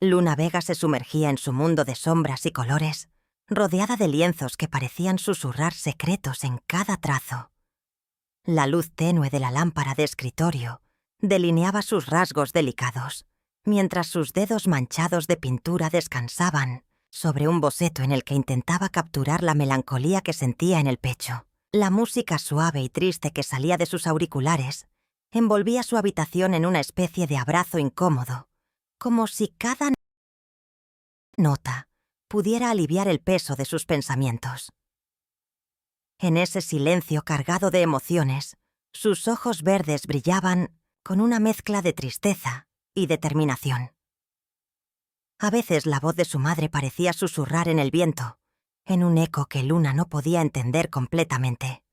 Luna Vega se sumergía en su mundo de sombras y colores, rodeada de lienzos que parecían susurrar secretos en cada trazo. La luz tenue de la lámpara de escritorio delineaba sus rasgos delicados, mientras sus dedos manchados de pintura descansaban sobre un boceto en el que intentaba capturar la melancolía que sentía en el pecho. La música suave y triste que salía de sus auriculares envolvía su habitación en una especie de abrazo incómodo, como si cada nota pudiera aliviar el peso de sus pensamientos. En ese silencio cargado de emociones, sus ojos verdes brillaban con una mezcla de tristeza y determinación. A veces la voz de su madre parecía susurrar en el viento, en un eco que Luna no podía entender completamente.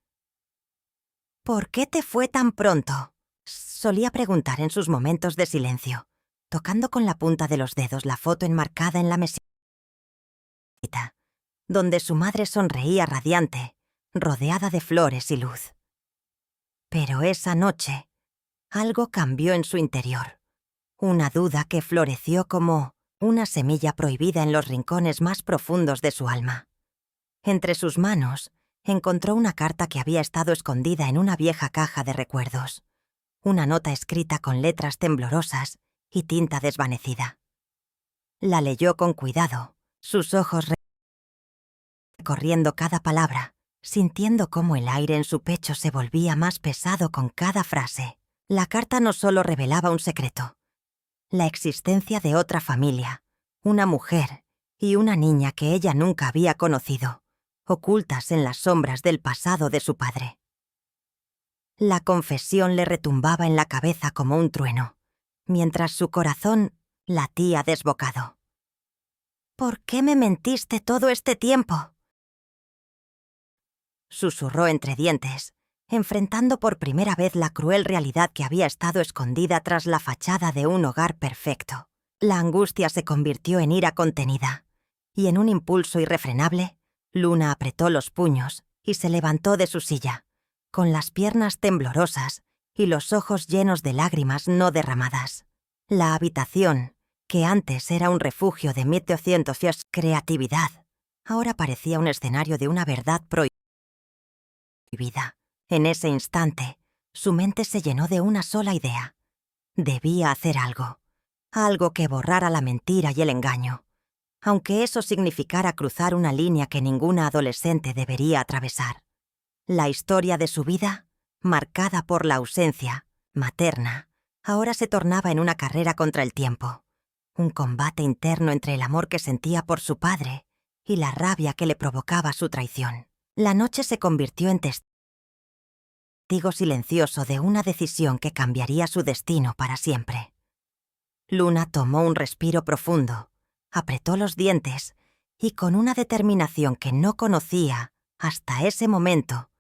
«¿Por qué te fue tan pronto?», solía preguntar en sus momentos de silencio, tocando con la punta de los dedos la foto enmarcada en la mesita, donde su madre sonreía radiante, rodeada de flores y luz. Pero esa noche, algo cambió en su interior, una duda que floreció como una semilla prohibida en los rincones más profundos de su alma. Entre sus manos, encontró una carta que había estado escondida en una vieja caja de recuerdos, una nota escrita con letras temblorosas y tinta desvanecida. La leyó con cuidado, sus ojos recorriendo cada palabra, sintiendo cómo el aire en su pecho se volvía más pesado con cada frase. La carta no solo revelaba un secreto, la existencia de otra familia, una mujer y una niña que ella nunca había conocido, ocultas en las sombras del pasado de su padre. La confesión le retumbaba en la cabeza como un trueno, mientras su corazón latía desbocado. «¿Por qué me mentiste todo este tiempo?», susurró entre dientes, enfrentando por primera vez la cruel realidad que había estado escondida tras la fachada de un hogar perfecto. La angustia se convirtió en ira contenida, y en un impulso irrefrenable, Luna apretó los puños y se levantó de su silla, con las piernas temblorosas y los ojos llenos de lágrimas no derramadas. La habitación, que antes era un refugio de 1800 creatividad, ahora parecía un escenario de una verdad prohibida. En ese instante, su mente se llenó de una sola idea. Debía hacer algo, algo que borrara la mentira y el engaño, aunque eso significara cruzar una línea que ninguna adolescente debería atravesar. La historia de su vida, marcada por la ausencia materna, ahora se tornaba en una carrera contra el tiempo, un combate interno entre el amor que sentía por su padre y la rabia que le provocaba su traición. La noche se convirtió en testigo silencioso de una decisión que cambiaría su destino para siempre. Luna tomó un respiro profundo, apretó los dientes y con una determinación que no conocía hasta ese momento,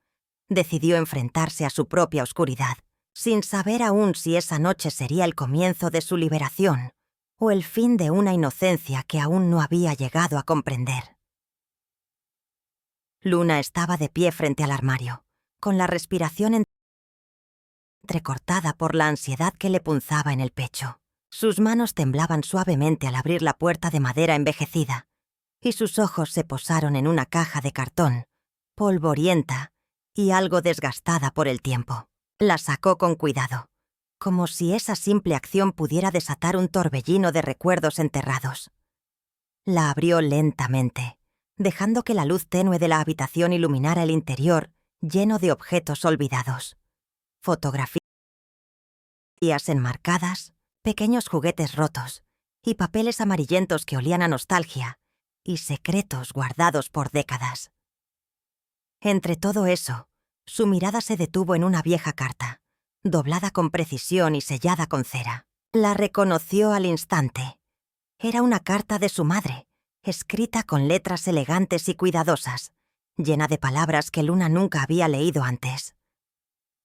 decidió enfrentarse a su propia oscuridad, sin saber aún si esa noche sería el comienzo de su liberación o el fin de una inocencia que aún no había llegado a comprender. Luna estaba de pie frente al armario, con la respiración entrecortada por la ansiedad que le punzaba en el pecho. Sus manos temblaban suavemente al abrir la puerta de madera envejecida, y sus ojos se posaron en una caja de cartón, polvorienta y algo desgastada por el tiempo. La sacó con cuidado, como si esa simple acción pudiera desatar un torbellino de recuerdos enterrados. La abrió lentamente, dejando que la luz tenue de la habitación iluminara el interior lleno de objetos olvidados. Fotografías enmarcadas, pequeños juguetes rotos y papeles amarillentos que olían a nostalgia y secretos guardados por décadas. Entre todo eso, su mirada se detuvo en una vieja carta, doblada con precisión y sellada con cera. La reconoció al instante. Era una carta de su madre, escrita con letras elegantes y cuidadosas, llena de palabras que Luna nunca había leído antes.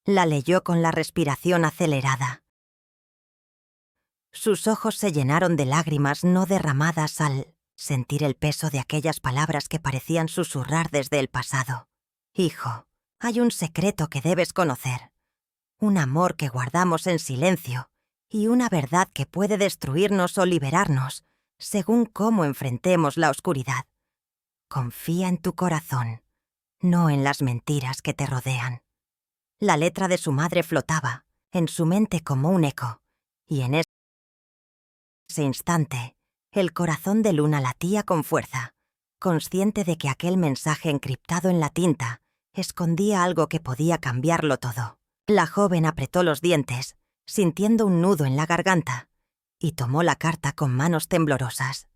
La leyó con la respiración acelerada. Sus ojos se llenaron de lágrimas no derramadas al sentir el peso de aquellas palabras que parecían susurrar desde el pasado. «Hijo, hay un secreto que debes conocer, un amor que guardamos en silencio y una verdad que puede destruirnos o liberarnos según cómo enfrentemos la oscuridad. Confía en tu corazón, no en las mentiras que te rodean. La letra de su madre flotaba en su mente como un eco, y en ese instante, el corazón de Luna latía con fuerza, consciente de que aquel mensaje encriptado en la tinta escondía algo que podía cambiarlo todo. La joven apretó los dientes, sintiendo un nudo en la garganta, y tomó la carta con manos temblorosas.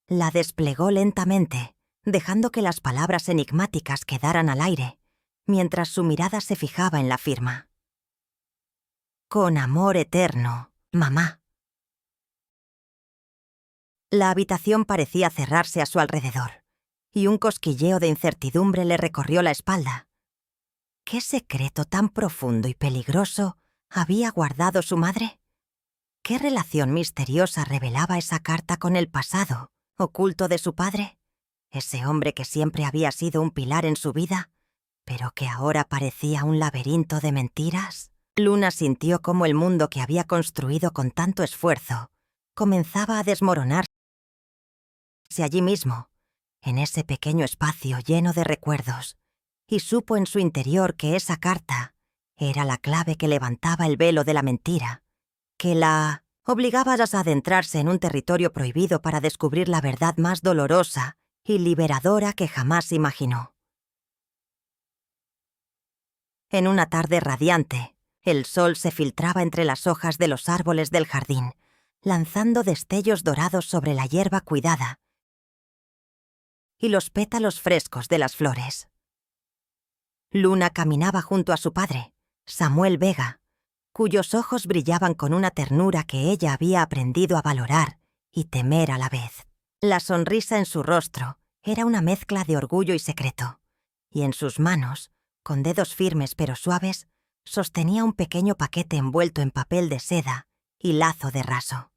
La desplegó lentamente, dejando que las palabras enigmáticas quedaran al aire, mientras su mirada se fijaba en la firma. Con amor eterno, mamá. La habitación parecía cerrarse a su alrededor, y un cosquilleo de incertidumbre le recorrió la espalda. ¿Qué secreto tan profundo y peligroso había guardado su madre? ¿Qué relación misteriosa revelaba esa carta con el pasado oculto de su padre? Ese hombre que siempre había sido un pilar en su vida, pero que ahora parecía un laberinto de mentiras. Luna sintió cómo el mundo que había construido con tanto esfuerzo comenzaba a desmoronarse allí mismo, en ese pequeño espacio lleno de recuerdos, y supo en su interior que esa carta era la clave que levantaba el velo de la mentira, que la obligaba a adentrarse en un territorio prohibido para descubrir la verdad más dolorosa y liberadora que jamás imaginó. En una tarde radiante, el sol se filtraba entre las hojas de los árboles del jardín, lanzando destellos dorados sobre la hierba cuidada y los pétalos frescos de las flores. Luna caminaba junto a su padre, Samuel Vega, cuyos ojos brillaban con una ternura que ella había aprendido a valorar y temer a la vez. La sonrisa en su rostro era una mezcla de orgullo y secreto, y en sus manos, con dedos firmes pero suaves, sostenía un pequeño paquete envuelto en papel de seda y lazo de raso.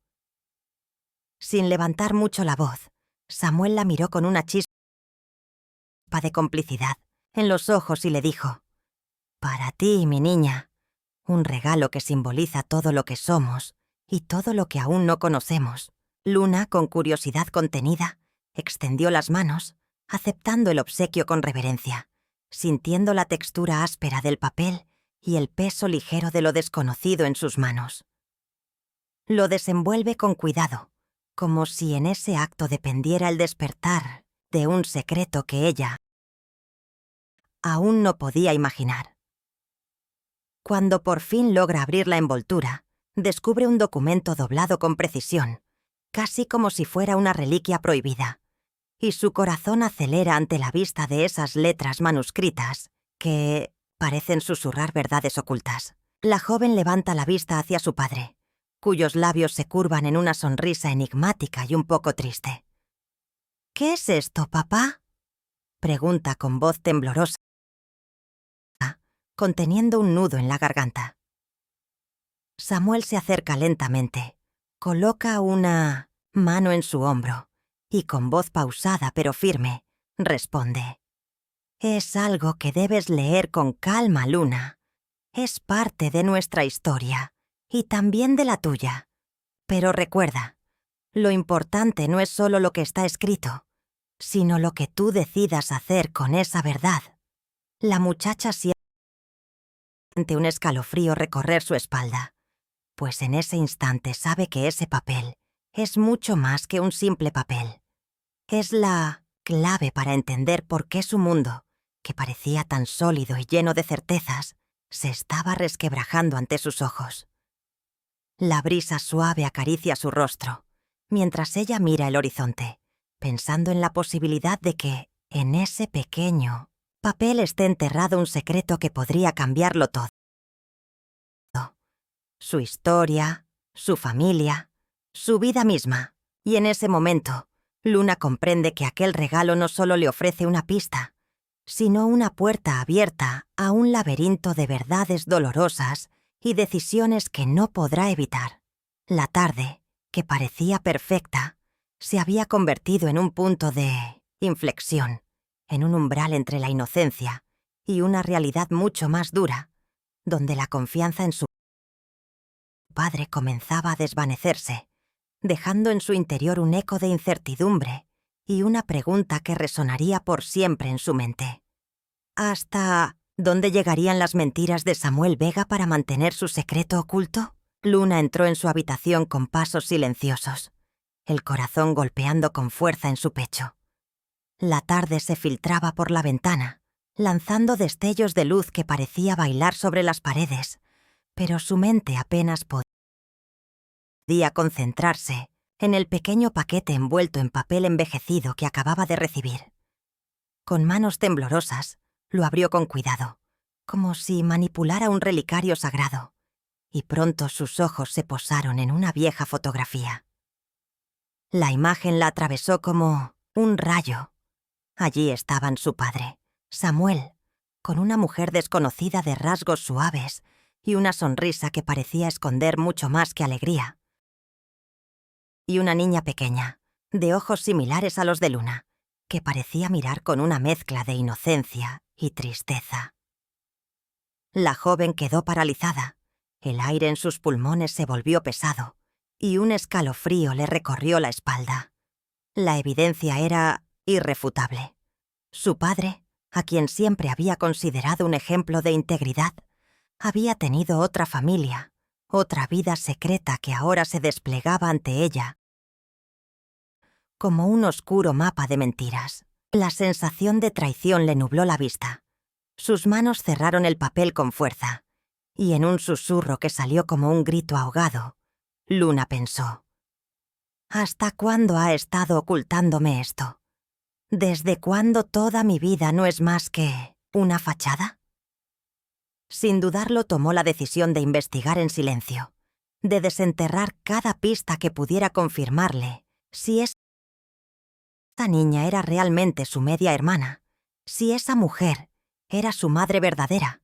Sin levantar mucho la voz, Samuel la miró con una chispa de complicidad en los ojos y le dijo: «Para ti, mi niña, un regalo que simboliza todo lo que somos y todo lo que aún no conocemos». Luna, con curiosidad contenida, extendió las manos, aceptando el obsequio con reverencia, sintiendo la textura áspera del papel y el peso ligero de lo desconocido en sus manos. Lo desenvuelve con cuidado, como si en ese acto dependiera el despertar de un secreto que ella aún no podía imaginar. Cuando por fin logra abrir la envoltura, descubre un documento doblado con precisión, casi como si fuera una reliquia prohibida, y su corazón acelera ante la vista de esas letras manuscritas que parecen susurrar verdades ocultas. La joven levanta la vista hacia su padre, cuyos labios se curvan en una sonrisa enigmática y un poco triste. «¿Qué es esto, papá?», pregunta con voz temblorosa, conteniendo un nudo en la garganta. Samuel se acerca lentamente, coloca una mano en su hombro y con voz pausada pero firme, responde: «Es algo que debes leer con calma, Luna. Es parte de nuestra historia y también de la tuya. Pero recuerda, lo importante no es solo lo que está escrito, sino lo que tú decidas hacer con esa verdad». La muchacha siente un escalofrío recorrer su espalda, pues en ese instante sabe que ese papel es mucho más que un simple papel. Es la clave para entender por qué su mundo, que parecía tan sólido y lleno de certezas, se estaba resquebrajando ante sus ojos. La brisa suave acaricia su rostro, mientras ella mira el horizonte, pensando en la posibilidad de que, en ese pequeño papel, esté enterrado un secreto que podría cambiarlo todo. Su historia, su familia, su vida misma. Y en ese momento, Luna comprende que aquel regalo no solo le ofrece una pista, sino una puerta abierta a un laberinto de verdades dolorosas y decisiones que no podrá evitar. La tarde, que parecía perfecta, se había convertido en un punto de inflexión, en un umbral entre la inocencia y una realidad mucho más dura, donde la confianza en su padre comenzaba a desvanecerse, dejando en su interior un eco de incertidumbre y una pregunta que resonaría por siempre en su mente. ¿Hasta dónde llegarían las mentiras de Samuel Vega para mantener su secreto oculto? Luna entró en su habitación con pasos silenciosos, el corazón golpeando con fuerza en su pecho. La tarde se filtraba por la ventana, lanzando destellos de luz que parecía bailar sobre las paredes, pero su mente apenas podía concentrarse en el pequeño paquete envuelto en papel envejecido que acababa de recibir. Con manos temblorosas, lo abrió con cuidado, como si manipulara un relicario sagrado, y pronto sus ojos se posaron en una vieja fotografía. La imagen la atravesó como un rayo. Allí estaban su padre, Samuel, con una mujer desconocida de rasgos suaves y una sonrisa que parecía esconder mucho más que alegría, y una niña pequeña, de ojos similares a los de Luna, que parecía mirar con una mezcla de inocencia y tristeza. La joven quedó paralizada, el aire en sus pulmones se volvió pesado, y un escalofrío le recorrió la espalda. La evidencia era irrefutable. Su padre, a quien siempre había considerado un ejemplo de integridad, había tenido otra familia, otra vida secreta que ahora se desplegaba ante ella como un oscuro mapa de mentiras. La sensación de traición le nubló la vista. Sus manos cerraron el papel con fuerza, y en un susurro que salió como un grito ahogado, Luna pensó: ¿hasta cuándo ha estado ocultándome esto? ¿Desde cuándo toda mi vida no es más que una fachada? Sin dudarlo, tomó la decisión de investigar en silencio, de desenterrar cada pista que pudiera confirmarle si esta niña era realmente su media hermana, si esa mujer era su madre verdadera,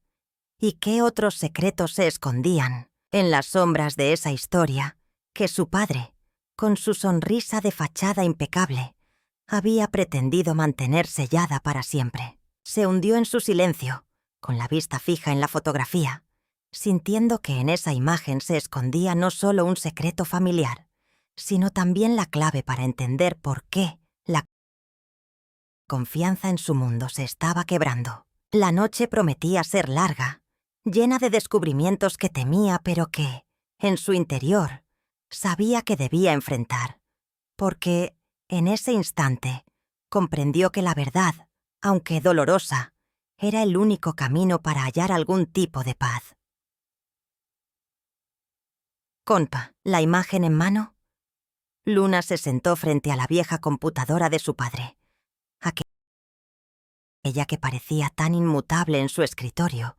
y qué otros secretos se escondían en las sombras de esa historia que su padre, con su sonrisa de fachada impecable, había pretendido mantener sellada para siempre. Se hundió en su silencio, con la vista fija en la fotografía, sintiendo que en esa imagen se escondía no solo un secreto familiar, sino también la clave para entender por qué la confianza en su mundo se estaba quebrando. La noche prometía ser larga, llena de descubrimientos que temía, pero que, en su interior, sabía que debía enfrentar, porque, en ese instante, comprendió que la verdad, aunque dolorosa, era el único camino para hallar algún tipo de paz. Conpa, la imagen en mano, Luna se sentó frente a la vieja computadora de su padre, aquella que parecía tan inmutable en su escritorio,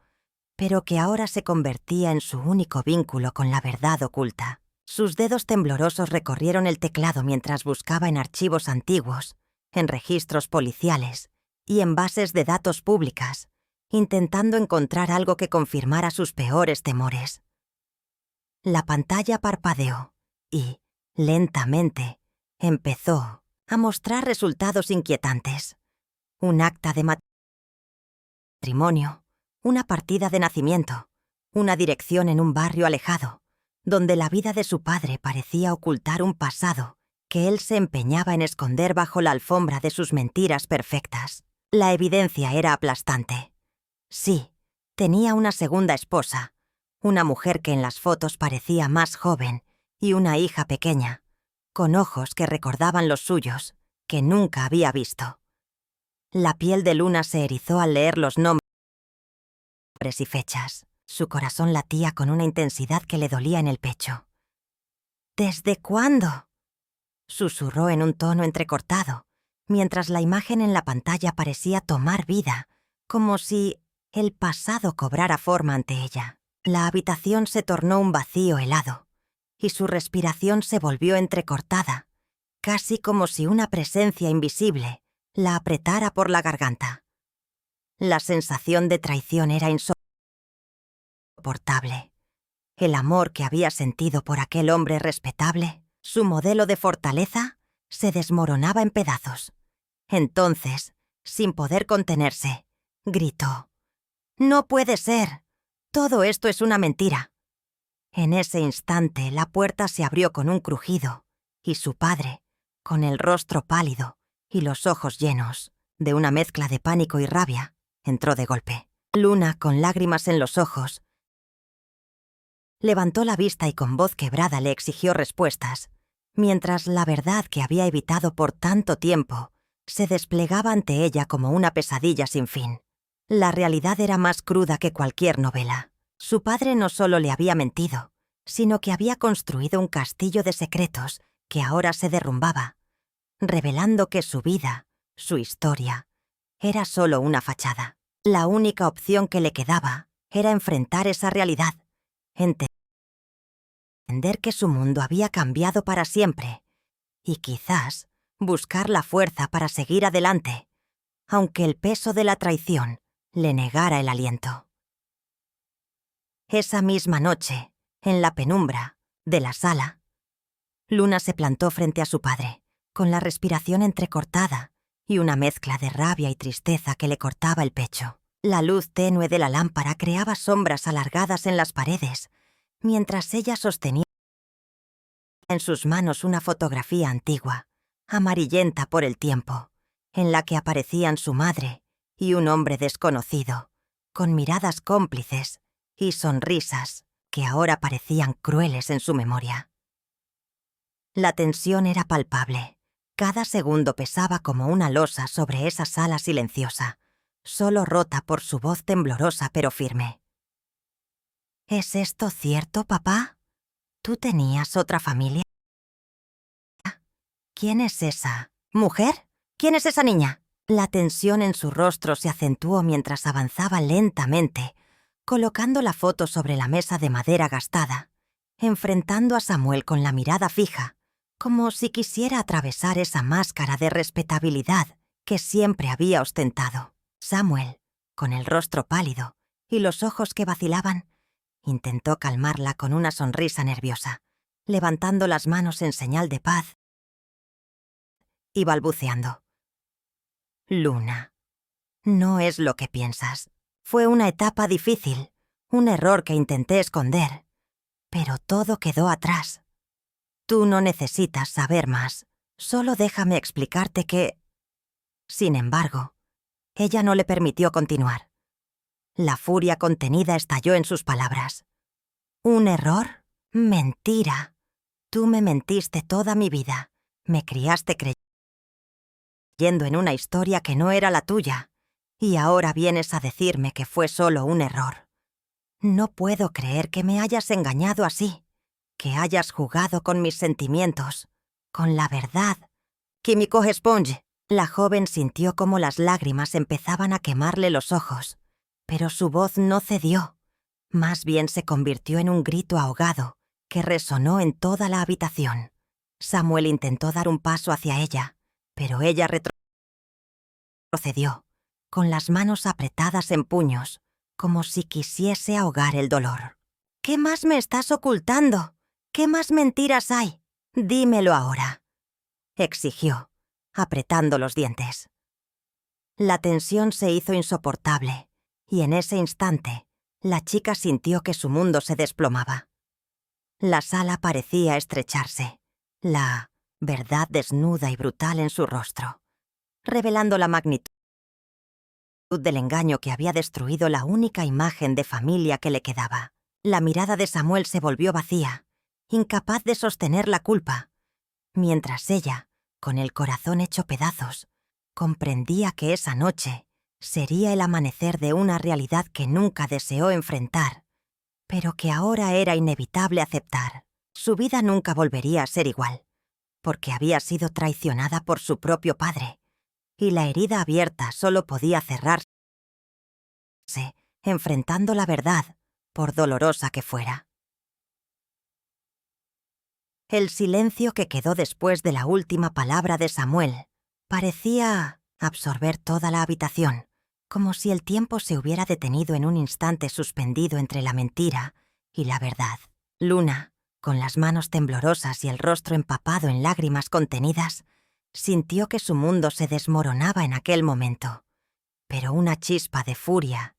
pero que ahora se convertía en su único vínculo con la verdad oculta. Sus dedos temblorosos recorrieron el teclado mientras buscaba en archivos antiguos, en registros policiales y en bases de datos públicas, intentando encontrar algo que confirmara sus peores temores. La pantalla parpadeó y, lentamente, empezó a mostrar resultados inquietantes. Un acta de matrimonio, una partida de nacimiento, una dirección en un barrio alejado, donde la vida de su padre parecía ocultar un pasado que él se empeñaba en esconder bajo la alfombra de sus mentiras perfectas. La evidencia era aplastante. Sí, tenía una segunda esposa, una mujer que en las fotos parecía más joven, y una hija pequeña, con ojos que recordaban los suyos, que nunca había visto. La piel de Luna se erizó al leer los nombres y fechas. Su corazón latía con una intensidad que le dolía en el pecho. ¿Desde cuándo?, susurró en un tono entrecortado, mientras la imagen en la pantalla parecía tomar vida, como si el pasado cobrara forma ante ella. La habitación se tornó un vacío helado, y su respiración se volvió entrecortada, casi como si una presencia invisible la apretara por la garganta. La sensación de traición era insoportable. El amor que había sentido por aquel hombre respetable, su modelo de fortaleza, se desmoronaba en pedazos. Entonces, sin poder contenerse, gritó: «¡No puede ser! Todo esto es una mentira». En ese instante, la puerta se abrió con un crujido y su padre, con el rostro pálido y los ojos llenos de una mezcla de pánico y rabia, entró de golpe. Luna, con lágrimas en los ojos, levantó la vista y con voz quebrada le exigió respuestas, mientras la verdad que había evitado por tanto tiempo se desplegaba ante ella como una pesadilla sin fin. La realidad era más cruda que cualquier novela. Su padre no solo le había mentido, sino que había construido un castillo de secretos que ahora se derrumbaba, revelando que su vida, su historia, era solo una fachada. La única opción que le quedaba era enfrentar esa realidad, entender que su mundo había cambiado para siempre y quizás buscar la fuerza para seguir adelante, aunque el peso de la traición le negara el aliento. Esa misma noche, en la penumbra de la sala, Luna se plantó frente a su padre, con la respiración entrecortada y una mezcla de rabia y tristeza que le cortaba el pecho. La luz tenue de la lámpara creaba sombras alargadas en las paredes, mientras ella sostenía en sus manos una fotografía antigua, amarillenta por el tiempo, en la que aparecían su madre y un hombre desconocido, con miradas cómplices y sonrisas que ahora parecían crueles en su memoria. La tensión era palpable. Cada segundo pesaba como una losa sobre esa sala silenciosa, solo rota por su voz temblorosa pero firme. ¿Es esto cierto, papá? ¿Tú tenías otra familia? ¿Quién es esa mujer? ¿Quién es esa niña? La tensión en su rostro se acentuó mientras avanzaba lentamente, colocando la foto sobre la mesa de madera gastada, enfrentando a Samuel con la mirada fija, como si quisiera atravesar esa máscara de respetabilidad que siempre había ostentado. Samuel, con el rostro pálido y los ojos que vacilaban, intentó calmarla con una sonrisa nerviosa, levantando las manos en señal de paz y balbuceando. Luna, no es lo que piensas. Fue una etapa difícil, un error que intenté esconder, pero todo quedó atrás. Tú no necesitas saber más, solo déjame explicarte que... Sin embargo, ella no le permitió continuar. La furia contenida estalló en sus palabras. ¿Un error? Mentira. Tú me mentiste toda mi vida. Me criaste creyendo en una historia que no era la tuya, y ahora vienes a decirme que fue solo un error. No puedo creer que me hayas engañado así, que hayas jugado con mis sentimientos, con la verdad. Kimiko Sponge. La joven sintió como las lágrimas empezaban a quemarle los ojos, pero su voz no cedió. Más bien se convirtió en un grito ahogado que resonó en toda la habitación. Samuel intentó dar un paso hacia ella, pero ella retrocedió, con las manos apretadas en puños, como si quisiese ahogar el dolor. ¿Qué más me estás ocultando? ¿Qué más mentiras hay? Dímelo ahora, exigió, apretando los dientes. La tensión se hizo insoportable, y en ese instante, la chica sintió que su mundo se desplomaba. La sala parecía estrecharse, la verdad desnuda y brutal en su rostro, revelando la magnitud del engaño que había destruido la única imagen de familia que le quedaba. La mirada de Samuel se volvió vacía, incapaz de sostener la culpa, mientras ella, con el corazón hecho pedazos, comprendía que esa noche sería el amanecer de una realidad que nunca deseó enfrentar, pero que ahora era inevitable aceptar. Su vida nunca volvería a ser igual, porque había sido traicionada por su propio padre, y la herida abierta solo podía cerrarse enfrentando la verdad, por dolorosa que fuera. El silencio que quedó después de la última palabra de Samuel parecía absorber toda la habitación, como si el tiempo se hubiera detenido en un instante suspendido entre la mentira y la verdad. Luna, con las manos temblorosas y el rostro empapado en lágrimas contenidas, sintió que su mundo se desmoronaba en aquel momento, pero una chispa de furia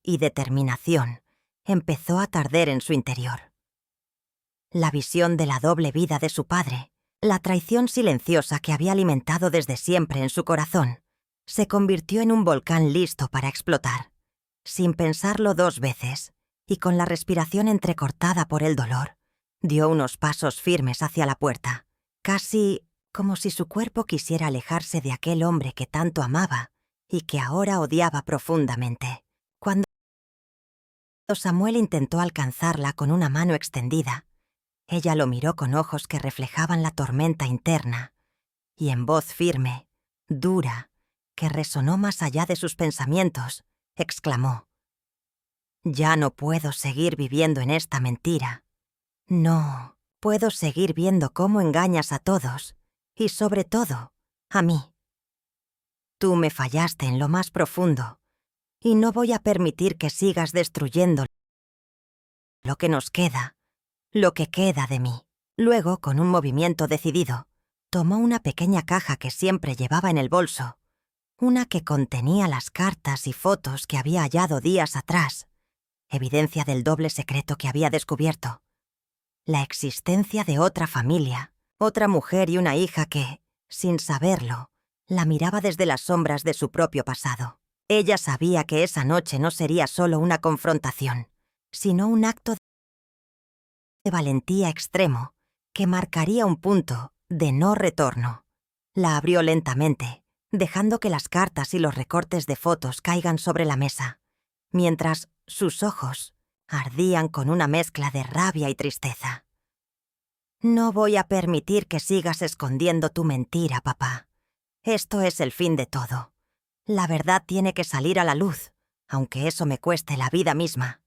y determinación empezó a arder en su interior. La visión de la doble vida de su padre, la traición silenciosa que había alimentado desde siempre en su corazón, se convirtió en un volcán listo para explotar. Sin pensarlo 2 veces, y con la respiración entrecortada por el dolor, dio unos pasos firmes hacia la puerta, casi como si su cuerpo quisiera alejarse de aquel hombre que tanto amaba y que ahora odiaba profundamente. Cuando Samuel intentó alcanzarla con una mano extendida, ella lo miró con ojos que reflejaban la tormenta interna, y en voz firme, dura, que resonó más allá de sus pensamientos, exclamó: «Ya no puedo seguir viviendo en esta mentira. No, puedo seguir viendo cómo engañas a todos, y sobre todo, a mí. Tú me fallaste en lo más profundo, y no voy a permitir que sigas destruyendo lo que nos queda, lo que queda de mí». Luego, con un movimiento decidido, tomó una pequeña caja que siempre llevaba en el bolso, una que contenía las cartas y fotos que había hallado días atrás, evidencia del doble secreto que había descubierto. La existencia de otra familia, otra mujer y una hija que, sin saberlo, la miraba desde las sombras de su propio pasado. Ella sabía que esa noche no sería solo una confrontación, sino un acto de valentía extremo que marcaría un punto de no retorno. La abrió lentamente, dejando que las cartas y los recortes de fotos caigan sobre la mesa, mientras sus ojos ardían con una mezcla de rabia y tristeza. «No voy a permitir que sigas escondiendo tu mentira, papá. Esto es el fin de todo. La verdad tiene que salir a la luz, aunque eso me cueste la vida misma».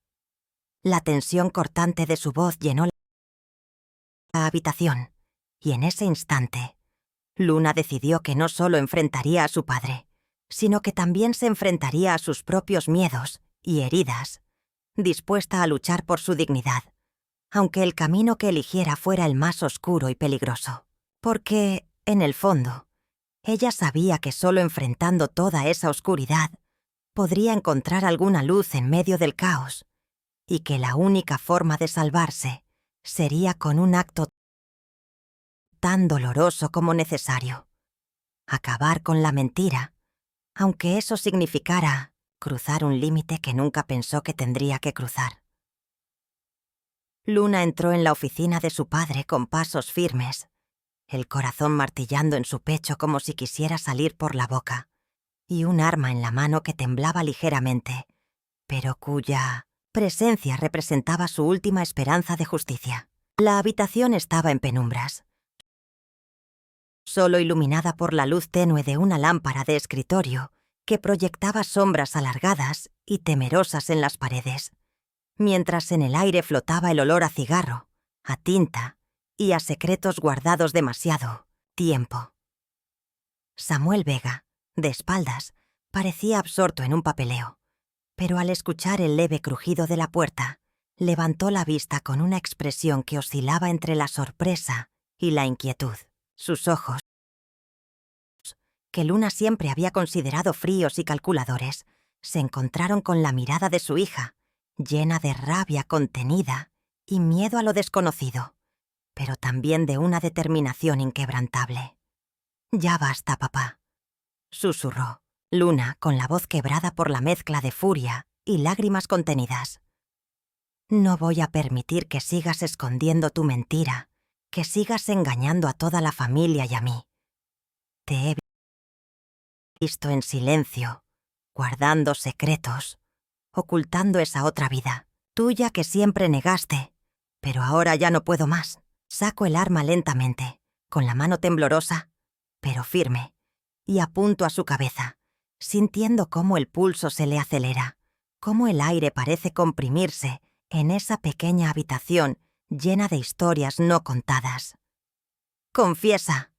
La tensión cortante de su voz llenó la habitación, y en ese instante, Luna decidió que no solo enfrentaría a su padre, sino que también se enfrentaría a sus propios miedos y heridas, dispuesta a luchar por su dignidad, aunque el camino que eligiera fuera el más oscuro y peligroso. Porque, en el fondo, ella sabía que solo enfrentando toda esa oscuridad podría encontrar alguna luz en medio del caos, y que la única forma de salvarse sería con un acto tan doloroso como necesario: acabar con la mentira, aunque eso significara cruzar un límite que nunca pensó que tendría que cruzar. Luna entró en la oficina de su padre con pasos firmes, el corazón martillando en su pecho como si quisiera salir por la boca, y un arma en la mano que temblaba ligeramente, pero cuya presencia representaba su última esperanza de justicia. La habitación estaba en penumbras, solo iluminada por la luz tenue de una lámpara de escritorio que proyectaba sombras alargadas y temerosas en las paredes, mientras en el aire flotaba el olor a cigarro, a tinta y a secretos guardados demasiado tiempo. Samuel Vega, de espaldas, parecía absorto en un papeleo, pero al escuchar el leve crujido de la puerta, levantó la vista con una expresión que oscilaba entre la sorpresa y la inquietud. Sus ojos, que Luna siempre había considerado fríos y calculadores, se encontraron con la mirada de su hija, llena de rabia contenida y miedo a lo desconocido, pero también de una determinación inquebrantable. «Ya basta, papá», susurró Luna con la voz quebrada por la mezcla de furia y lágrimas contenidas. «No voy a permitir que sigas escondiendo tu mentira, que sigas engañando a toda la familia y a mí. Te he visto en silencio, guardando secretos, ocultando esa otra vida, tuya que siempre negaste, pero ahora ya no puedo más». Saco el arma lentamente, con la mano temblorosa, pero firme, y apunto a su cabeza, sintiendo cómo el pulso se le acelera, cómo el aire parece comprimirse en esa pequeña habitación llena de historias no contadas. «Confiesa»,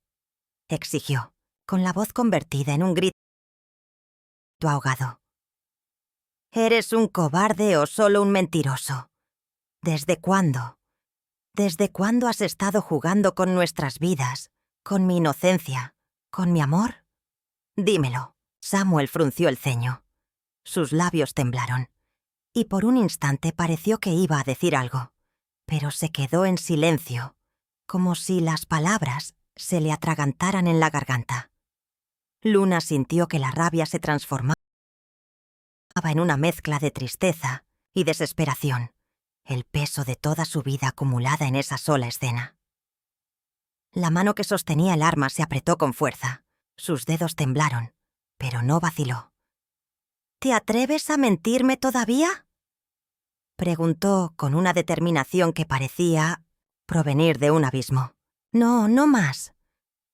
exigió, con la voz convertida en un grito ahogado. «¿Eres un cobarde o solo un mentiroso? ¿Desde cuándo? ¿Desde cuándo has estado jugando con nuestras vidas, con mi inocencia, con mi amor? Dímelo». Samuel frunció el ceño. Sus labios temblaron, y por un instante pareció que iba a decir algo, pero se quedó en silencio, como si las palabras se le atragantaran en la garganta. Luna sintió que la rabia se transformaba en una mezcla de tristeza y desesperación, el peso de toda su vida acumulada en esa sola escena. La mano que sostenía el arma se apretó con fuerza. Sus dedos temblaron, pero no vaciló. «¿Te atreves a mentirme todavía?», preguntó con una determinación que parecía provenir de un abismo. «No, no más.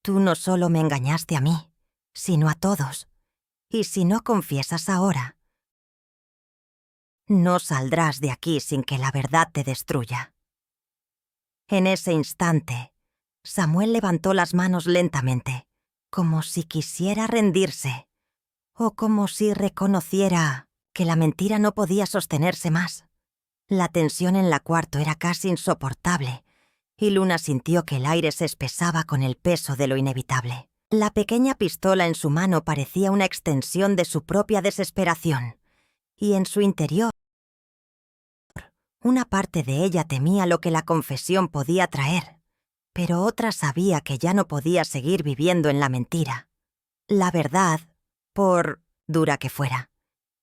Tú no solo me engañaste a mí, sino a todos. Y si no confiesas ahora, no saldrás de aquí sin que la verdad te destruya». En ese instante, Samuel levantó las manos lentamente, como si quisiera rendirse, o como si reconociera que la mentira no podía sostenerse más. La tensión en la cuarto era casi insoportable, y Luna sintió que el aire se espesaba con el peso de lo inevitable. La pequeña pistola en su mano parecía una extensión de su propia desesperación, y en su interior, una parte de ella temía lo que la confesión podía traer, pero otra sabía que ya no podía seguir viviendo en la mentira. La verdad, por dura que fuera,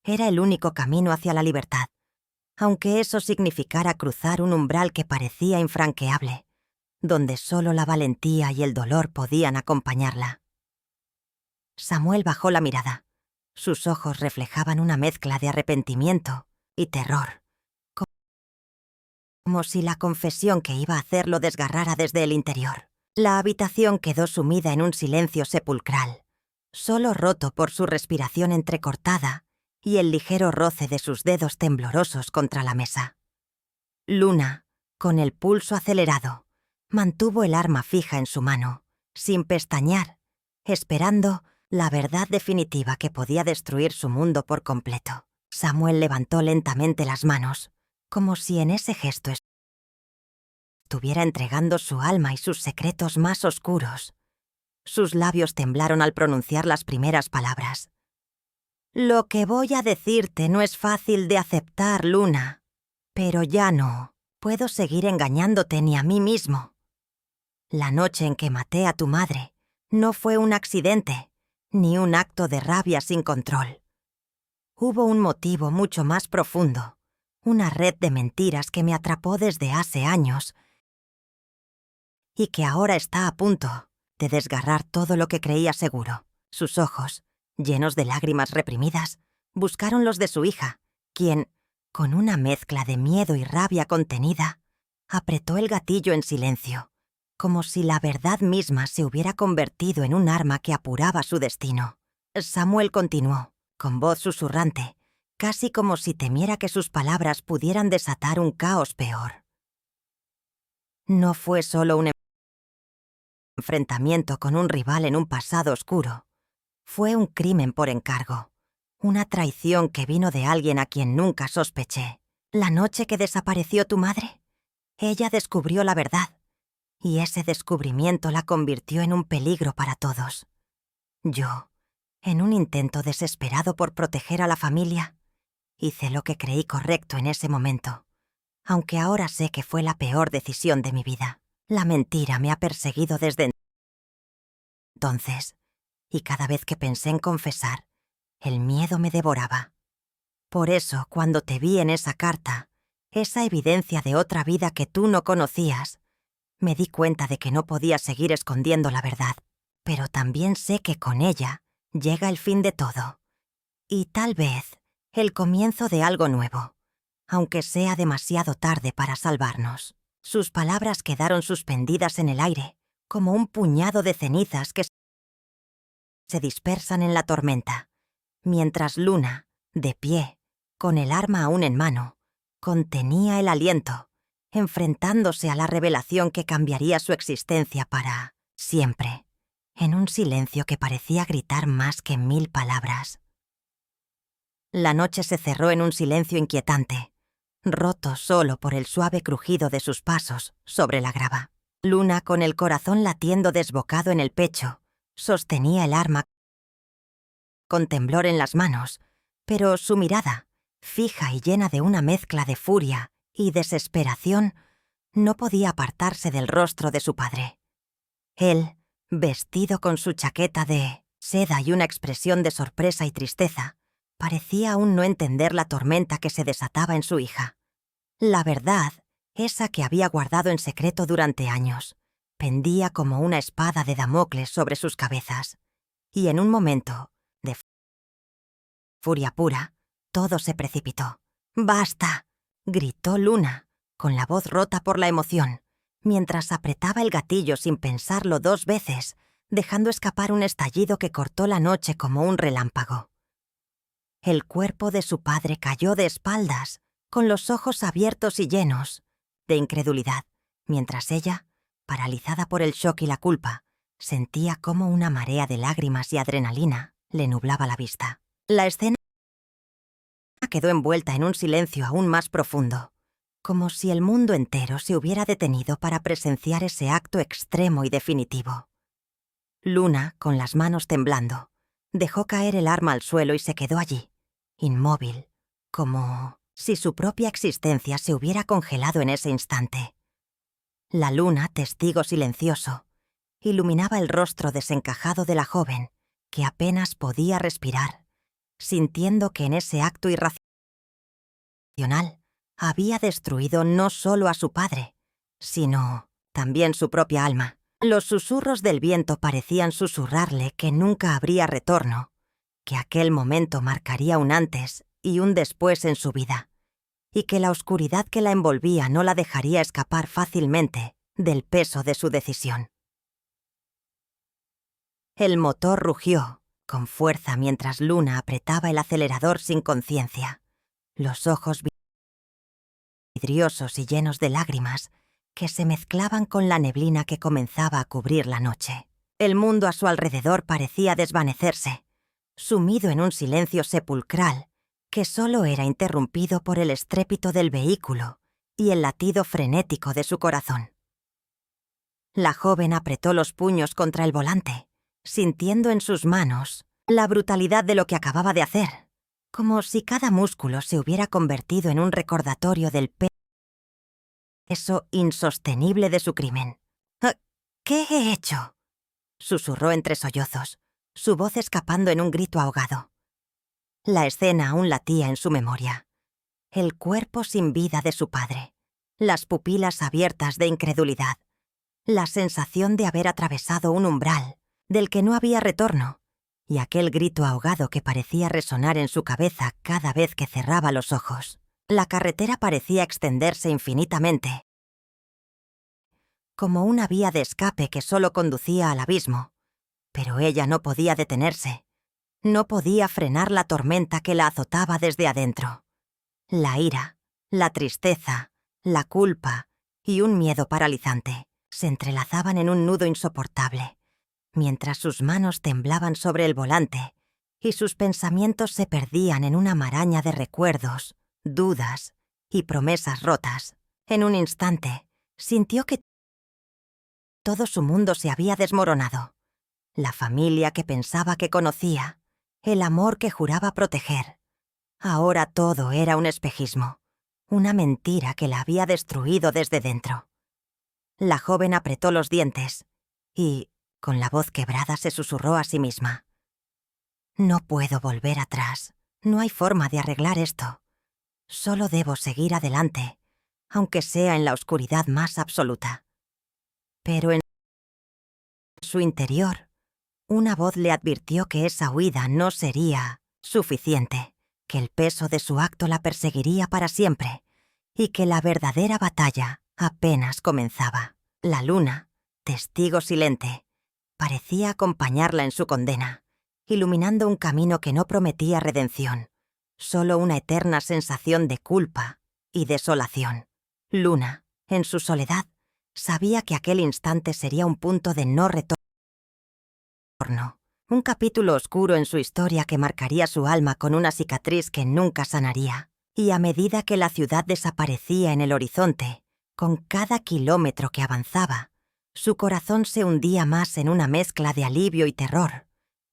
era el único camino hacia la libertad, aunque eso significara cruzar un umbral que parecía infranqueable, donde solo la valentía y el dolor podían acompañarla. Samuel bajó la mirada. Sus ojos reflejaban una mezcla de arrepentimiento y terror, como si la confesión que iba a hacer lo desgarrara desde el interior. La habitación quedó sumida en un silencio sepulcral, solo roto por su respiración entrecortada y el ligero roce de sus dedos temblorosos contra la mesa. Luna, con el pulso acelerado, mantuvo el arma fija en su mano, sin pestañear, esperando la verdad definitiva que podía destruir su mundo por completo. Samuel levantó lentamente las manos, como si en ese gesto estuviera entregando su alma y sus secretos más oscuros. Sus labios temblaron al pronunciar las primeras palabras. «Lo que voy a decirte no es fácil de aceptar, Luna, pero ya no puedo seguir engañándote ni a mí mismo. La noche en que maté a tu madre no fue un accidente, ni un acto de rabia sin control. Hubo un motivo mucho más profundo, una red de mentiras que me atrapó desde hace años y que ahora está a punto de desgarrar todo lo que creía seguro». Sus ojos, llenos de lágrimas reprimidas, buscaron los de su hija, quien, con una mezcla de miedo y rabia contenida, apretó el gatillo en silencio, como si la verdad misma se hubiera convertido en un arma que apuraba su destino. Samuel continuó, con voz susurrante, casi como si temiera que sus palabras pudieran desatar un caos peor. No fue solo un enfrentamiento con un rival en un pasado oscuro. Fue un crimen por encargo, una traición que vino de alguien a quien nunca sospeché. La noche que desapareció tu madre, ella descubrió la verdad, y ese descubrimiento la convirtió en un peligro para todos. Yo, en un intento desesperado por proteger a la familia, hice lo que creí correcto en ese momento, aunque ahora sé que fue la peor decisión de mi vida. La mentira me ha perseguido desde entonces, y cada vez que pensé en confesar, el miedo me devoraba. Por eso, cuando te vi en esa carta, esa evidencia de otra vida que tú no conocías, me di cuenta de que no podía seguir escondiendo la verdad. Pero también sé que con ella llega el fin de todo. Y tal vez el comienzo de algo nuevo, aunque sea demasiado tarde para salvarnos. Sus palabras quedaron suspendidas en el aire, como un puñado de cenizas que se dispersan en la tormenta, mientras Luna, de pie, con el arma aún en mano, contenía el aliento, enfrentándose a la revelación que cambiaría su existencia para siempre, en un silencio que parecía gritar más que 1000 palabras. La noche se cerró en un silencio inquietante, roto solo por el suave crujido de sus pasos sobre la grava. Luna, con el corazón latiendo desbocado en el pecho, sostenía el arma con temblor en las manos, pero su mirada, fija y llena de una mezcla de furia y desesperación, no podía apartarse del rostro de su padre. Él, vestido con su chaqueta de seda y una expresión de sorpresa y tristeza, parecía aún no entender la tormenta que se desataba en su hija. La verdad, esa que había guardado en secreto durante años, pendía como una espada de Damocles sobre sus cabezas. Y en un momento, de furia pura, todo se precipitó. «¡Basta!», gritó Luna, con la voz rota por la emoción, mientras apretaba el gatillo sin pensarlo 2 veces, dejando escapar un estallido que cortó la noche como un relámpago. El cuerpo de su padre cayó de espaldas, con los ojos abiertos y llenos de incredulidad, mientras ella, paralizada por el shock y la culpa, sentía cómo una marea de lágrimas y adrenalina le nublaba la vista. La escena quedó envuelta en un silencio aún más profundo, como si el mundo entero se hubiera detenido para presenciar ese acto extremo y definitivo. Luna, con las manos temblando, dejó caer el arma al suelo y se quedó allí, inmóvil, como si su propia existencia se hubiera congelado en ese instante. La luna, testigo silencioso, iluminaba el rostro desencajado de la joven, que apenas podía respirar, sintiendo que en ese acto irracional había destruido no solo a su padre, sino también su propia alma. Los susurros del viento parecían susurrarle que nunca habría retorno, que aquel momento marcaría un antes y un después en su vida, y que la oscuridad que la envolvía no la dejaría escapar fácilmente del peso de su decisión. El motor rugió con fuerza mientras Luna apretaba el acelerador sin conciencia, los ojos vidriosos y llenos de lágrimas que se mezclaban con la neblina que comenzaba a cubrir la noche. El mundo a su alrededor parecía desvanecerse, sumido en un silencio sepulcral que solo era interrumpido por el estrépito del vehículo y el latido frenético de su corazón. La joven apretó los puños contra el volante, sintiendo en sus manos la brutalidad de lo que acababa de hacer, como si cada músculo se hubiera convertido en un recordatorio del peso insostenible de su crimen. «¿Qué he hecho?», susurró entre sollozos, su voz escapando en un grito ahogado. La escena aún latía en su memoria. El cuerpo sin vida de su padre, las pupilas abiertas de incredulidad, la sensación de haber atravesado un umbral del que no había retorno, y aquel grito ahogado que parecía resonar en su cabeza cada vez que cerraba los ojos. La carretera parecía extenderse infinitamente, como una vía de escape que solo conducía al abismo, pero ella no podía detenerse. No podía frenar la tormenta que la azotaba desde adentro. La ira, la tristeza, la culpa y un miedo paralizante se entrelazaban en un nudo insoportable, mientras sus manos temblaban sobre el volante y sus pensamientos se perdían en una maraña de recuerdos, dudas y promesas rotas. En un instante, sintió que todo su mundo se había desmoronado. La familia que pensaba que conocía, el amor que juraba proteger. Ahora todo era un espejismo, una mentira que la había destruido desde dentro. La joven apretó los dientes y, con la voz quebrada, se susurró a sí misma: «No puedo volver atrás, no hay forma de arreglar esto. Solo debo seguir adelante, aunque sea en la oscuridad más absoluta». Pero en su interior, una voz le advirtió que esa huida no sería suficiente, que el peso de su acto la perseguiría para siempre y que la verdadera batalla apenas comenzaba. La luna, testigo silente, parecía acompañarla en su condena, iluminando un camino que no prometía redención, solo una eterna sensación de culpa y desolación. Luna, en su soledad, sabía que aquel instante sería un punto de no retorno, un capítulo oscuro en su historia que marcaría su alma con una cicatriz que nunca sanaría. Y a medida que la ciudad desaparecía en el horizonte, con cada kilómetro que avanzaba, su corazón se hundía más en una mezcla de alivio y terror,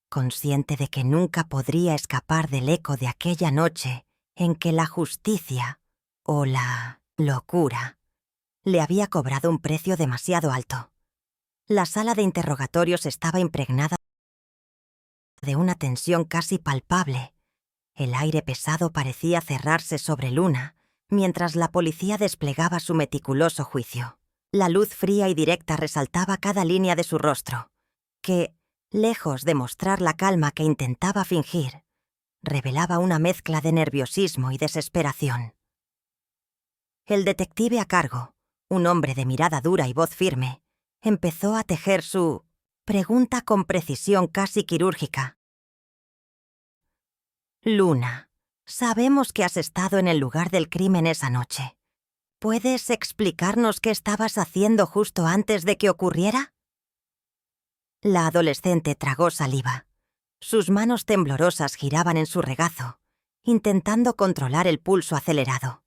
consciente de que nunca podría escapar del eco de aquella noche en que la justicia o la locura Le había cobrado un precio demasiado alto. La sala de interrogatorios estaba impregnada de una tensión casi palpable. El aire pesado parecía cerrarse sobre Luna, mientras la policía desplegaba su meticuloso juicio. La luz fría y directa resaltaba cada línea de su rostro, que, lejos de mostrar la calma que intentaba fingir, revelaba una mezcla de nerviosismo y desesperación. El detective a cargo, un hombre de mirada dura y voz firme, empezó a tejer su pregunta con precisión casi quirúrgica. Luna, sabemos que has estado en el lugar del crimen esa noche. ¿Puedes explicarnos qué estabas haciendo justo antes de que ocurriera? La adolescente tragó saliva. Sus manos temblorosas giraban en su regazo, intentando controlar el pulso acelerado.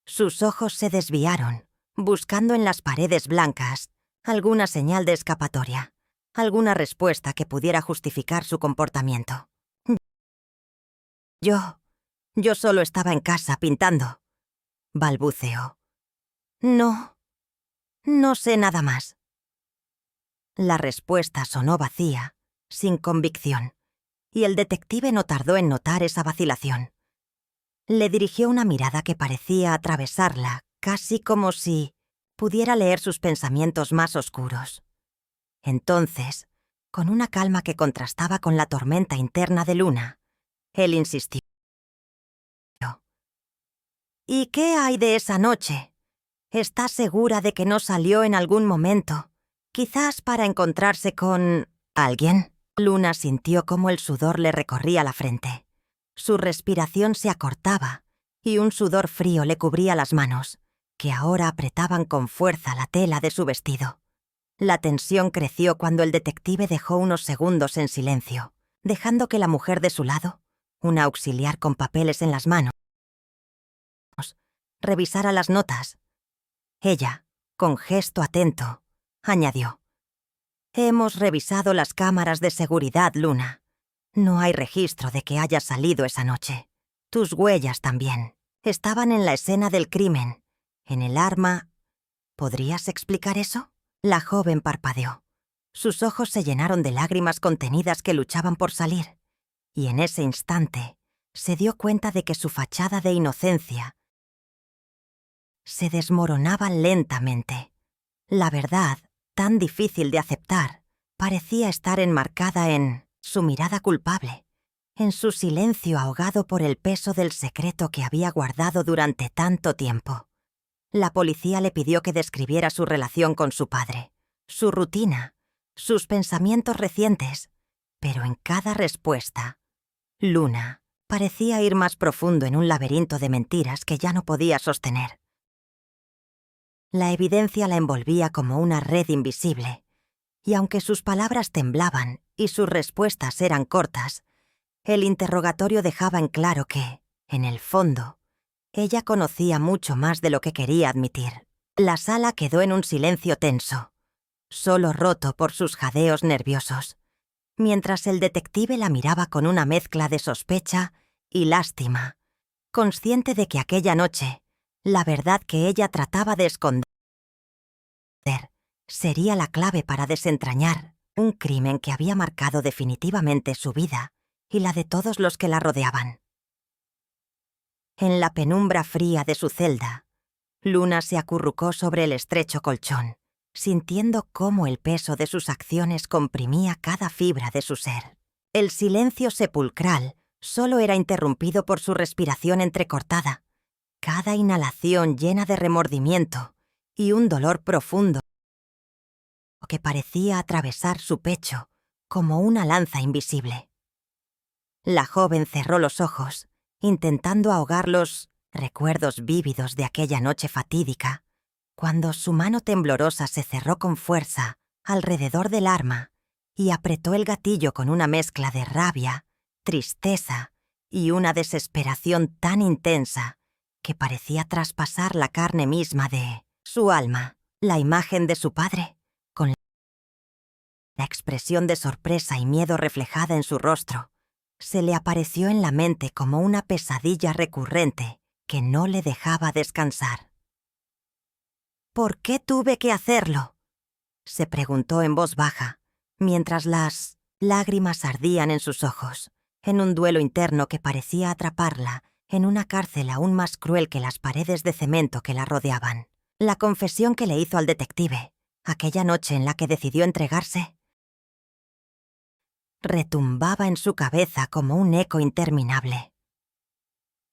Sus ojos se desviaron, buscando en las paredes blancas alguna señal de escapatoria, alguna respuesta que pudiera justificar su comportamiento. Yo solo estaba en casa pintando, balbuceó. No sé nada más. La respuesta sonó vacía, sin convicción, y el detective no tardó en notar esa vacilación. Le dirigió una mirada que parecía atravesarla, casi como si pudiera leer sus pensamientos más oscuros. Entonces, con una calma que contrastaba con la tormenta interna de Luna, él insistió. ¿Y qué hay de esa noche? ¿Estás segura de que no salió en algún momento, quizás para encontrarse con alguien? Luna sintió cómo el sudor le recorría la frente. Su respiración se acortaba y un sudor frío le cubría las manos, que ahora apretaban con fuerza la tela de su vestido. La tensión creció cuando el detective dejó unos segundos en silencio, dejando que la mujer de su lado, una auxiliar con papeles en las manos, revisara las notas. Ella, con gesto atento, añadió: «Hemos revisado las cámaras de seguridad, Luna. No hay registro de que hayas salido esa noche. Tus huellas también. Estaban en la escena del crimen. En el arma. ¿Podrías explicar eso?» La joven parpadeó. Sus ojos se llenaron de lágrimas contenidas que luchaban por salir, y en ese instante se dio cuenta de que su fachada de inocencia se desmoronaba lentamente. La verdad, tan difícil de aceptar, parecía estar enmarcada en su mirada culpable, en su silencio ahogado por el peso del secreto que había guardado durante tanto tiempo. La policía le pidió que describiera su relación con su padre, su rutina, sus pensamientos recientes, pero en cada respuesta, Luna parecía ir más profundo en un laberinto de mentiras que ya no podía sostener. La evidencia la envolvía como una red invisible, y aunque sus palabras temblaban y sus respuestas eran cortas, el interrogatorio dejaba en claro que, en el fondo, ella conocía mucho más de lo que quería admitir. La sala quedó en un silencio tenso, solo roto por sus jadeos nerviosos, mientras el detective la miraba con una mezcla de sospecha y lástima, consciente de que aquella noche, la verdad que ella trataba de esconder sería la clave para desentrañar un crimen que había marcado definitivamente su vida y la de todos los que la rodeaban. En la penumbra fría de su celda, Luna se acurrucó sobre el estrecho colchón, sintiendo cómo el peso de sus acciones comprimía cada fibra de su ser. El silencio sepulcral solo era interrumpido por su respiración entrecortada, cada inhalación llena de remordimiento y un dolor profundo que parecía atravesar su pecho como una lanza invisible. La joven cerró los ojos, intentando ahogar los recuerdos vívidos de aquella noche fatídica, cuando su mano temblorosa se cerró con fuerza alrededor del arma y apretó el gatillo con una mezcla de rabia, tristeza y una desesperación tan intensa que parecía traspasar la carne misma de su alma. La imagen de su padre, con la expresión de sorpresa y miedo reflejada en su rostro, se le apareció en la mente como una pesadilla recurrente que no le dejaba descansar. ¿Por qué tuve que hacerlo?», se preguntó en voz baja, mientras las lágrimas ardían en sus ojos, en un duelo interno que parecía atraparla en una cárcel aún más cruel que las paredes de cemento que la rodeaban. La confesión que le hizo al detective, aquella noche en la que decidió entregarse, retumbaba en su cabeza como un eco interminable.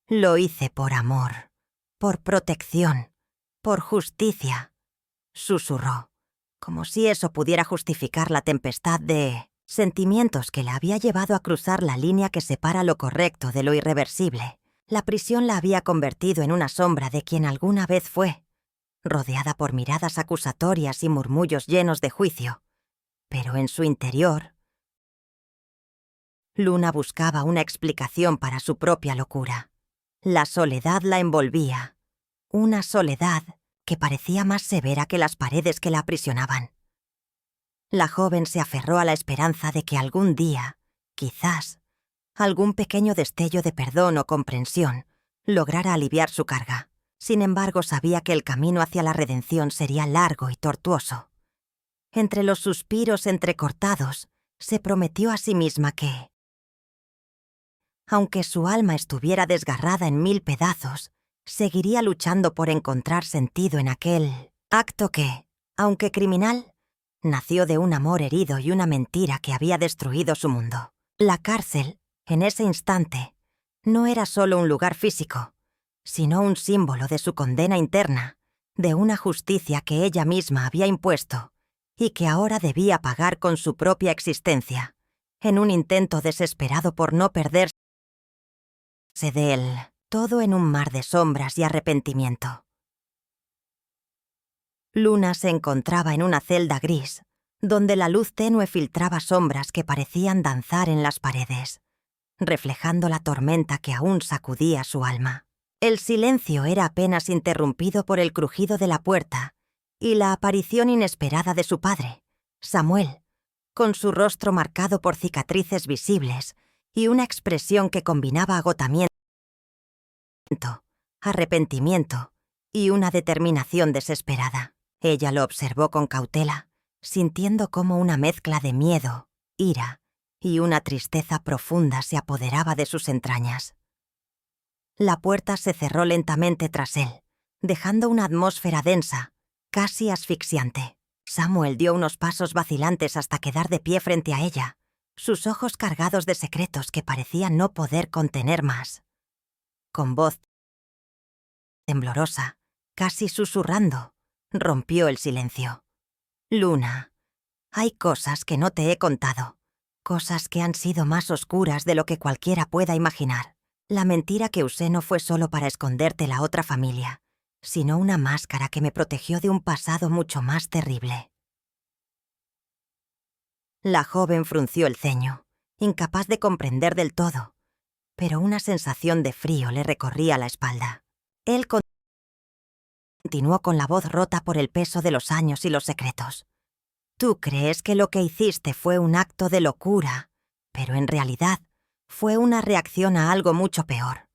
«Lo hice por amor, por protección, por justicia», susurró, como si eso pudiera justificar la tempestad de sentimientos que la había llevado a cruzar la línea que separa lo correcto de lo irreversible. La prisión la había convertido en una sombra de quien alguna vez fue, rodeada por miradas acusatorias y murmullos llenos de juicio. Pero en su interior, Luna buscaba una explicación para su propia locura. La soledad la envolvía, una soledad que parecía más severa que las paredes que la aprisionaban. La joven se aferró a la esperanza de que algún día, quizás, algún pequeño destello de perdón o comprensión lograra aliviar su carga. Sin embargo, sabía que el camino hacia la redención sería largo y tortuoso. Entre los suspiros entrecortados, se prometió a sí misma que, aunque su alma estuviera desgarrada en 1000 pedazos, seguiría luchando por encontrar sentido en aquel acto que, aunque criminal, nació de un amor herido y una mentira que había destruido su mundo. La cárcel, en ese instante, no era solo un lugar físico, sino un símbolo de su condena interna, de una justicia que ella misma había impuesto y que ahora debía pagar con su propia existencia, en un intento desesperado por no perderse de él, todo en un mar de sombras y arrepentimiento. Luna se encontraba en una celda gris, donde la luz tenue filtraba sombras que parecían danzar en las paredes, reflejando la tormenta que aún sacudía su alma. El silencio era apenas interrumpido por el crujido de la puerta y la aparición inesperada de su padre, Samuel, con su rostro marcado por cicatrices visibles y una expresión que combinaba agotamiento, arrepentimiento y una determinación desesperada. Ella lo observó con cautela, sintiendo cómo una mezcla de miedo, ira y una tristeza profunda se apoderaba de sus entrañas. La puerta se cerró lentamente tras él, dejando una atmósfera densa, casi asfixiante. Samuel dio unos pasos vacilantes hasta quedar de pie frente a ella, sus ojos cargados de secretos que parecían no poder contener más. Con voz temblorosa, casi susurrando, rompió el silencio. «Luna, hay cosas que no te he contado, cosas que han sido más oscuras de lo que cualquiera pueda imaginar. La mentira que usé no fue solo para esconderte la otra familia, sino una máscara que me protegió de un pasado mucho más terrible». La joven frunció el ceño, incapaz de comprender del todo, pero una sensación de frío le recorría la espalda. Él continuó con la voz rota por el peso de los años y los secretos. «Tú crees que lo que hiciste fue un acto de locura, pero en realidad fue una reacción a algo mucho peor.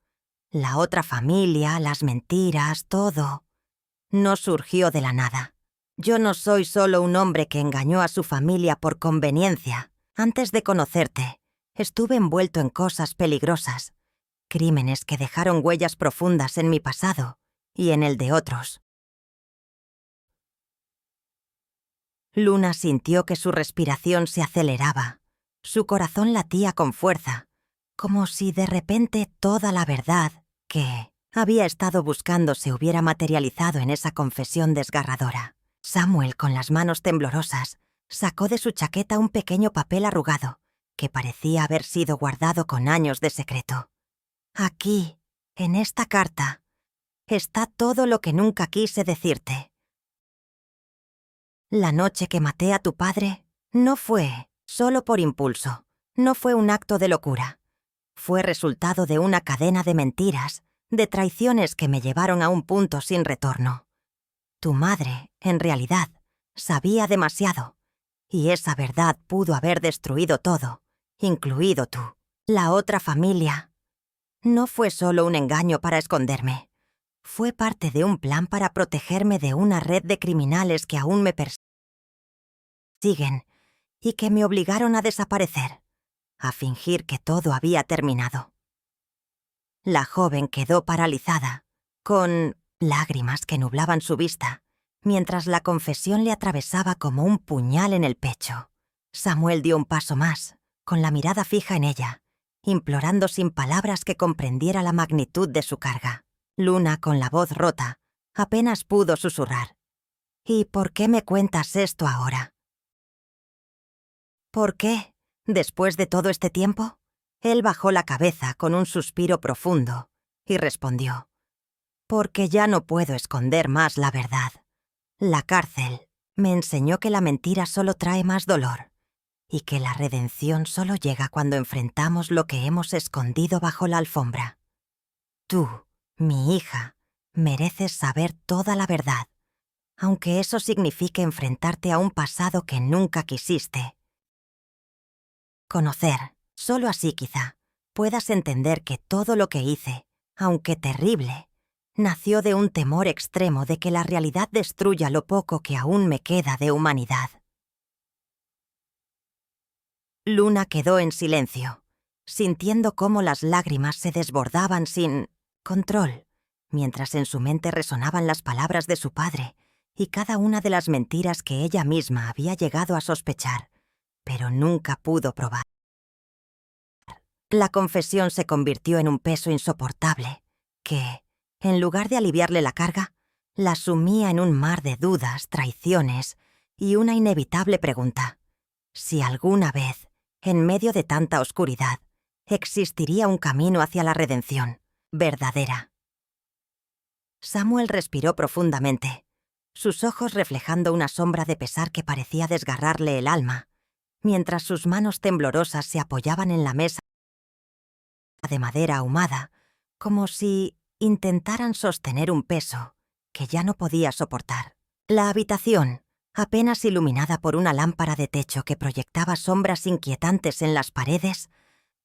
La otra familia, las mentiras, todo, no surgió de la nada. Yo no soy solo un hombre que engañó a su familia por conveniencia. Antes de conocerte, estuve envuelto en cosas peligrosas, crímenes que dejaron huellas profundas en mi pasado y en el de otros». Luna sintió que su respiración se aceleraba, su corazón latía con fuerza, como si de repente toda la verdad que había estado buscando se hubiera materializado en esa confesión desgarradora. Samuel, con las manos temblorosas, sacó de su chaqueta un pequeño papel arrugado, que parecía haber sido guardado con años de secreto. «Aquí, en esta carta, está todo lo que nunca quise decirte. La noche que maté a tu padre no fue solo por impulso, no fue un acto de locura. Fue resultado de una cadena de mentiras, de traiciones que me llevaron a un punto sin retorno. Tu madre, en realidad, sabía demasiado, y esa verdad pudo haber destruido todo, incluido tú. La otra familia no fue solo un engaño para esconderme. fue parte de un plan para protegerme de una red de criminales que aún me persiguen y que me obligaron a desaparecer, a fingir que todo había terminado. La joven quedó paralizada, con lágrimas que nublaban su vista, mientras la confesión le atravesaba como un puñal en el pecho. Samuel dio un paso más, con la mirada fija en ella, implorando sin palabras que comprendiera la magnitud de su carga. Luna, con la voz rota, apenas pudo susurrar. «¿Y por qué me cuentas esto ahora?» «¿Por qué? ¿Después de todo este tiempo?» Él bajó la cabeza con un suspiro profundo y respondió: «Porque ya no puedo esconder más la verdad. La cárcel me enseñó que la mentira solo trae más dolor y que la redención solo llega cuando enfrentamos lo que hemos escondido bajo la alfombra. Tú, mi hija, mereces saber toda la verdad, aunque eso signifique enfrentarte a un pasado que nunca quisiste conocer. Solo así, quizá, puedas entender que todo lo que hice, aunque terrible, nació de un temor extremo de que la realidad destruya lo poco que aún me queda de humanidad». Luna quedó en silencio, sintiendo cómo las lágrimas se desbordaban sin control, mientras en su mente resonaban las palabras de su padre y cada una de las mentiras que ella misma había llegado a sospechar, pero nunca pudo probar. La confesión se convirtió en un peso insoportable que, en lugar de aliviarle la carga, la sumía en un mar de dudas, traiciones y una inevitable pregunta: si alguna vez, en medio de tanta oscuridad, existiría un camino hacia la redención verdadera. Samuel respiró profundamente, sus ojos reflejando una sombra de pesar que parecía desgarrarle el alma, mientras sus manos temblorosas se apoyaban en la mesa de madera ahumada, como si intentaran sostener un peso que ya no podía soportar. La habitación, apenas iluminada por una lámpara de techo que proyectaba sombras inquietantes en las paredes,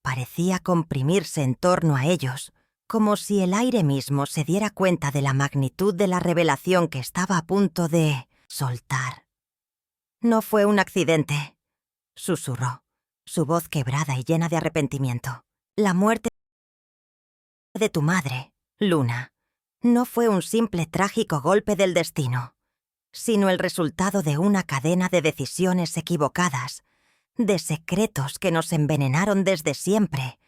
parecía comprimirse en torno a ellos, como si el aire mismo se diera cuenta de la magnitud de la revelación que estaba a punto de soltar. «No fue un accidente», susurró, su voz quebrada y llena de arrepentimiento. «La muerte de tu madre, Luna, no fue un simple trágico golpe del destino, sino el resultado de una cadena de decisiones equivocadas, de secretos que nos envenenaron desde siempre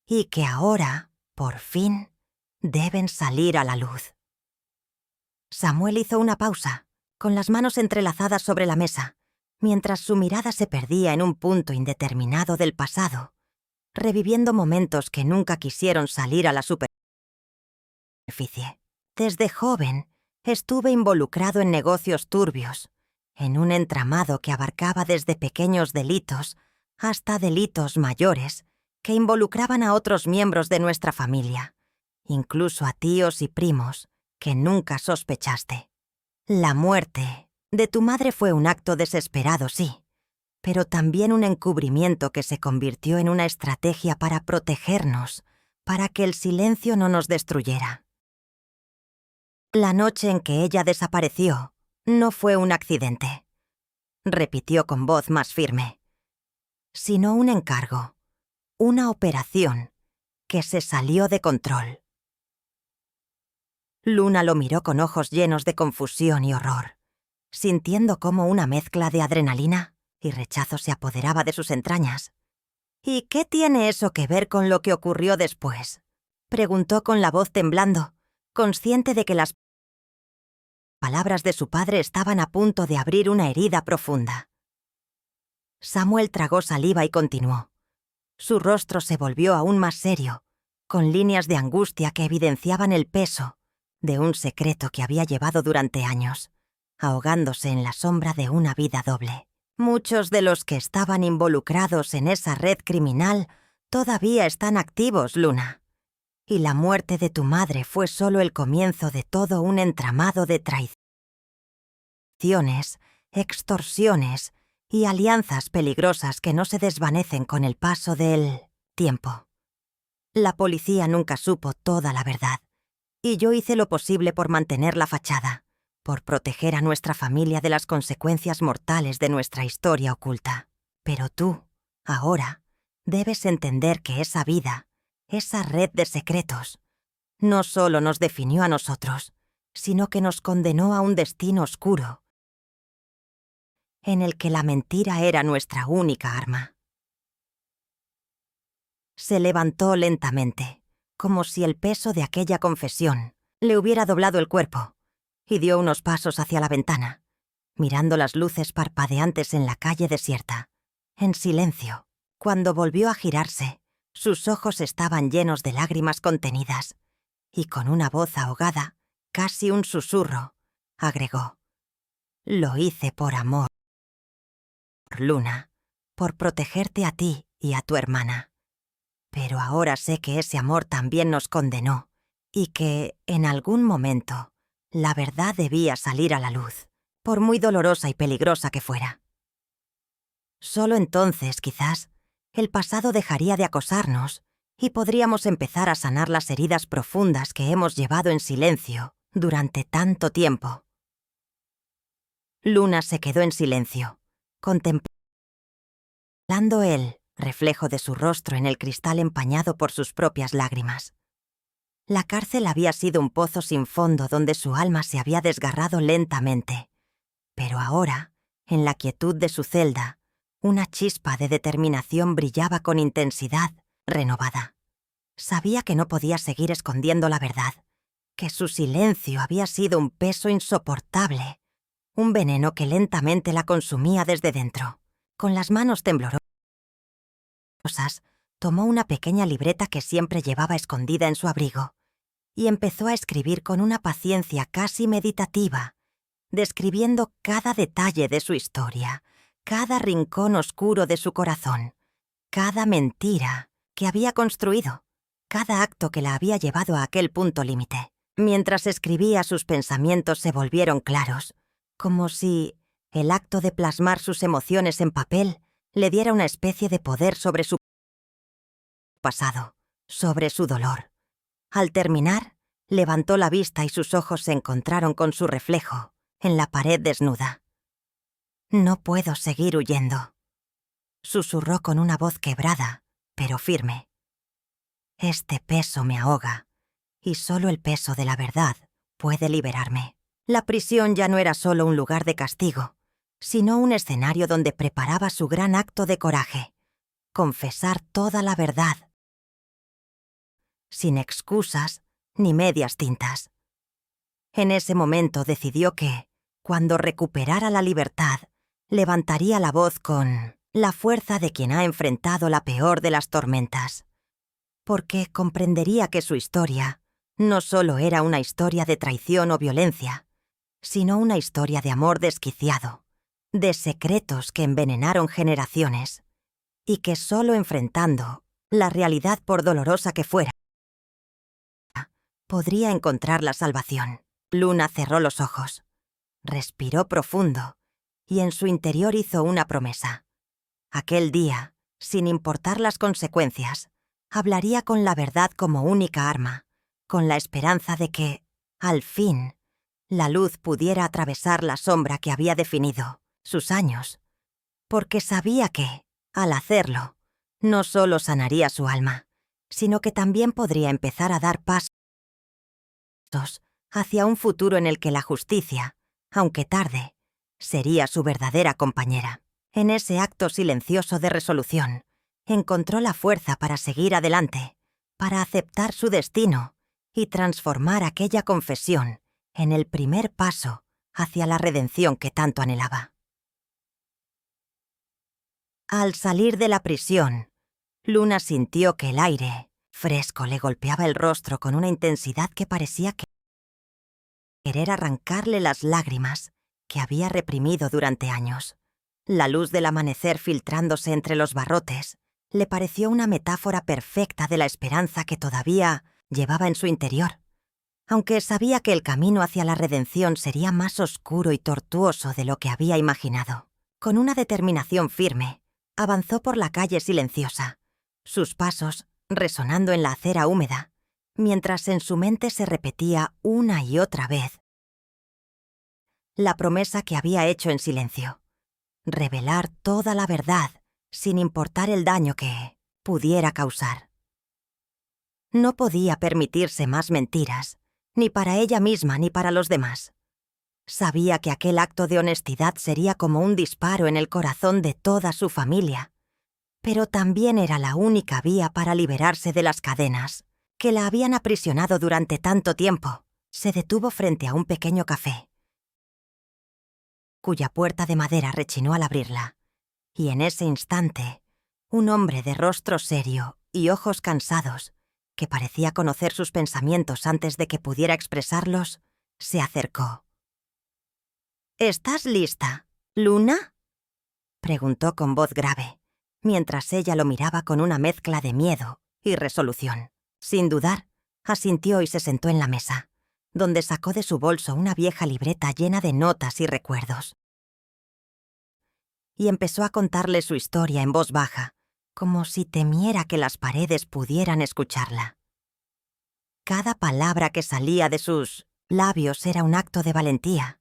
y que ahora, por fin, deben salir a la luz». Samuel hizo una pausa, con las manos entrelazadas sobre la mesa, mientras su mirada se perdía en un punto indeterminado del pasado, reviviendo momentos que nunca quisieron salir a la superficie. «Desde joven, estuve involucrado en negocios turbios, en un entramado que abarcaba desde pequeños delitos hasta delitos mayores que involucraban a otros miembros de nuestra familia, incluso a tíos y primos que nunca sospechaste. La muerte de tu madre fue un acto desesperado, sí, pero también un encubrimiento que se convirtió en una estrategia para protegernos, para que el silencio no nos destruyera. La noche en que ella desapareció no fue un accidente», repitió con voz más firme, «sino un encargo, una operación que se salió de control». Luna lo miró con ojos llenos de confusión y horror, sintiendo cómo una mezcla de adrenalina y rechazo se apoderaba de sus entrañas. «¿Y qué tiene eso que ver con lo que ocurrió después?», preguntó con la voz temblando, consciente de que las palabras de su padre estaban a punto de abrir una herida profunda. Samuel tragó saliva y continuó. Su rostro se volvió aún más serio, con líneas de angustia que evidenciaban el peso de un secreto que había llevado durante años, ahogándose en la sombra de una vida doble. «Muchos de los que estaban involucrados en esa red criminal todavía están activos, Luna. Y la muerte de tu madre fue solo el comienzo de todo un entramado de traiciones, extorsiones y alianzas peligrosas que no se desvanecen con el paso del tiempo. La policía nunca supo toda la verdad, Y yo hice lo posible por mantener la fachada, por proteger a nuestra familia de las consecuencias mortales de nuestra historia oculta. Pero tú, ahora, debes entender que esa vida, esa red de secretos, no solo nos definió a nosotros, sino que nos condenó a un destino oscuro, en el que la mentira era nuestra única arma. Se levantó lentamente, como si el peso de aquella confesión le hubiera doblado el cuerpo, y dio unos pasos hacia la ventana, mirando las luces parpadeantes en la calle desierta, en silencio. Cuando volvió a girarse, sus ojos estaban llenos de lágrimas contenidas, y con una voz ahogada, casi un susurro, agregó: «Lo hice por amor, Luna, por protegerte a ti y a tu hermana. Pero ahora sé que ese amor también nos condenó, y que, en algún momento, la verdad debía salir a la luz, por muy dolorosa y peligrosa que fuera. Solo entonces, quizás, el pasado dejaría de acosarnos y podríamos empezar a sanar las heridas profundas que hemos llevado en silencio durante tanto tiempo». Luna se quedó en silencio, contemplando el reflejo de su rostro en el cristal empañado por sus propias lágrimas. La cárcel había sido un pozo sin fondo donde su alma se había desgarrado lentamente, pero ahora, en la quietud de su celda, una chispa de determinación brillaba con intensidad renovada. Sabía que no podía seguir escondiendo la verdad, que su silencio había sido un peso insoportable, un veneno que lentamente la consumía desde dentro. Con las manos temblorosas, tomó una pequeña libreta que siempre llevaba escondida en su abrigo y empezó a escribir con una paciencia casi meditativa, describiendo cada detalle de su historia, cada rincón oscuro de su corazón, cada mentira que había construido, cada acto que la había llevado a aquel punto límite. Mientras escribía, sus pensamientos se volvieron claros, como si el acto de plasmar sus emociones en papel le diera una especie de poder sobre su pasado, sobre su dolor. Al terminar, levantó la vista y sus ojos se encontraron con su reflejo en la pared desnuda. «No puedo seguir huyendo», susurró con una voz quebrada, pero firme. «Este peso me ahoga, y solo el peso de la verdad puede liberarme». La prisión ya no era solo un lugar de castigo, sino un escenario donde preparaba su gran acto de coraje: confesar toda la verdad, sin excusas ni medias tintas. En ese momento decidió que, cuando recuperara la libertad, levantaría la voz con la fuerza de quien ha enfrentado la peor de las tormentas, porque comprendería que su historia no solo era una historia de traición o violencia, sino una historia de amor desquiciado, de secretos que envenenaron generaciones, y que solo enfrentando la realidad, por dolorosa que fuera, podría encontrar la salvación. Luna cerró los ojos, respiró profundo y en su interior hizo una promesa. Aquel día, sin importar las consecuencias, hablaría con la verdad como única arma, con la esperanza de que, al fin, la luz pudiera atravesar la sombra que había definido sus años, porque sabía que, al hacerlo, no solo sanaría su alma, sino que también podría empezar a dar pasos hacia un futuro en el que la justicia, aunque tarde, sería su verdadera compañera. En ese acto silencioso de resolución, encontró la fuerza para seguir adelante, para aceptar su destino y transformar aquella confesión en el primer paso hacia la redención que tanto anhelaba. Al salir de la prisión, Luna sintió que el aire fresco le golpeaba el rostro con una intensidad que parecía querer arrancarle las lágrimas que había reprimido durante años. La luz del amanecer filtrándose entre los barrotes le pareció una metáfora perfecta de la esperanza que todavía llevaba en su interior, aunque sabía que el camino hacia la redención sería más oscuro y tortuoso de lo que había imaginado. Con una determinación firme, avanzó por la calle silenciosa, sus pasos resonando en la acera húmeda, mientras en su mente se repetía una y otra vez la promesa que había hecho en silencio: revelar toda la verdad, sin importar el daño que pudiera causar. No podía permitirse más mentiras, ni para ella misma ni para los demás. Sabía que aquel acto de honestidad sería como un disparo en el corazón de toda su familia, pero también era la única vía para liberarse de las cadenas que la habían aprisionado durante tanto tiempo. Se detuvo frente a un pequeño café, cuya puerta de madera rechinó al abrirla, y en ese instante, un hombre de rostro serio y ojos cansados, que parecía conocer sus pensamientos antes de que pudiera expresarlos, se acercó. «¿Estás lista, Luna?», preguntó con voz grave, mientras ella lo miraba con una mezcla de miedo y resolución. Sin dudar, asintió y se sentó en la mesa, donde sacó de su bolso una vieja libreta llena de notas y recuerdos. Y empezó a contarle su historia en voz baja, como si temiera que las paredes pudieran escucharla. Cada palabra que salía de sus labios era un acto de valentía,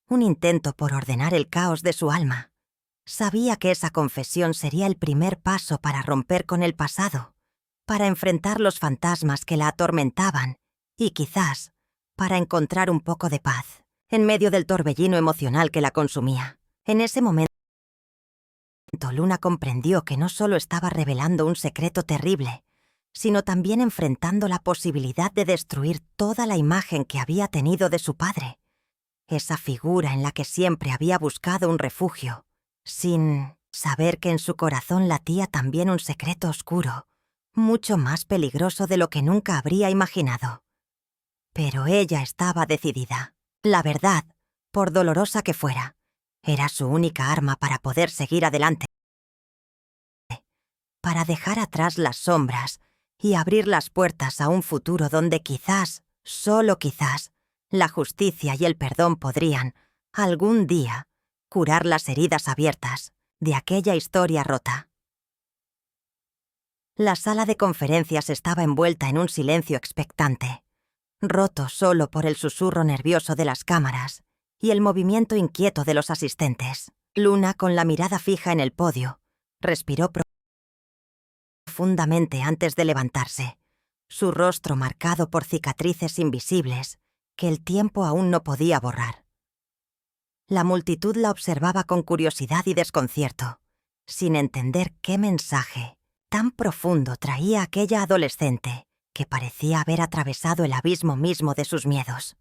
un intento por ordenar el caos de su alma. Sabía que esa confesión sería el primer paso para romper con el pasado, para enfrentar los fantasmas que la atormentaban y quizás para encontrar un poco de paz en medio del torbellino emocional que la consumía. En ese momento, Luna comprendió que no solo estaba revelando un secreto terrible, sino también enfrentando la posibilidad de destruir toda la imagen que había tenido de su padre, esa figura en la que siempre había buscado un refugio, sin saber que en su corazón latía también un secreto oscuro, mucho más peligroso de lo que nunca habría imaginado. Pero ella estaba decidida. La verdad, por dolorosa que fuera, era su única arma para poder seguir adelante, para dejar atrás las sombras y abrir las puertas a un futuro donde quizás, solo quizás, la justicia y el perdón podrían, algún día, curar las heridas abiertas de aquella historia rota. La sala de conferencias estaba envuelta en un silencio expectante, roto solo por el susurro nervioso de las cámaras y el movimiento inquieto de los asistentes. Luna, con la mirada fija en el podio, respiró profundamente antes de levantarse, su rostro marcado por cicatrices invisibles que el tiempo aún no podía borrar. La multitud la observaba con curiosidad y desconcierto, sin entender qué mensaje tan profundo traía aquella adolescente que parecía haber atravesado el abismo mismo de sus miedos.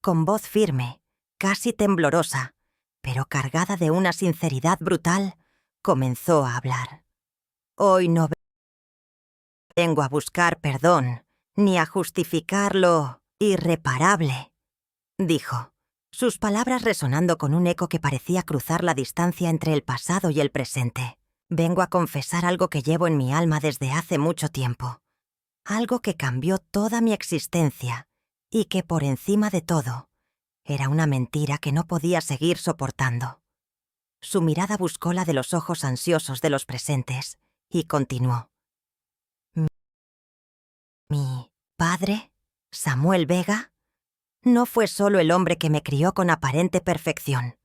Con voz firme, casi temblorosa, pero cargada de una sinceridad brutal, comenzó a hablar. «Hoy no vengo a buscar perdón, ni a justificar lo irreparable», dijo, sus palabras resonando con un eco que parecía cruzar la distancia entre el pasado y el presente. «Vengo a confesar algo que llevo en mi alma desde hace mucho tiempo, algo que cambió toda mi existencia y que, por encima de todo, era una mentira que no podía seguir soportando». Su mirada buscó la de los ojos ansiosos de los presentes y continuó. «Mi padre, Samuel Vega, no fue solo el hombre que me crió con aparente perfección.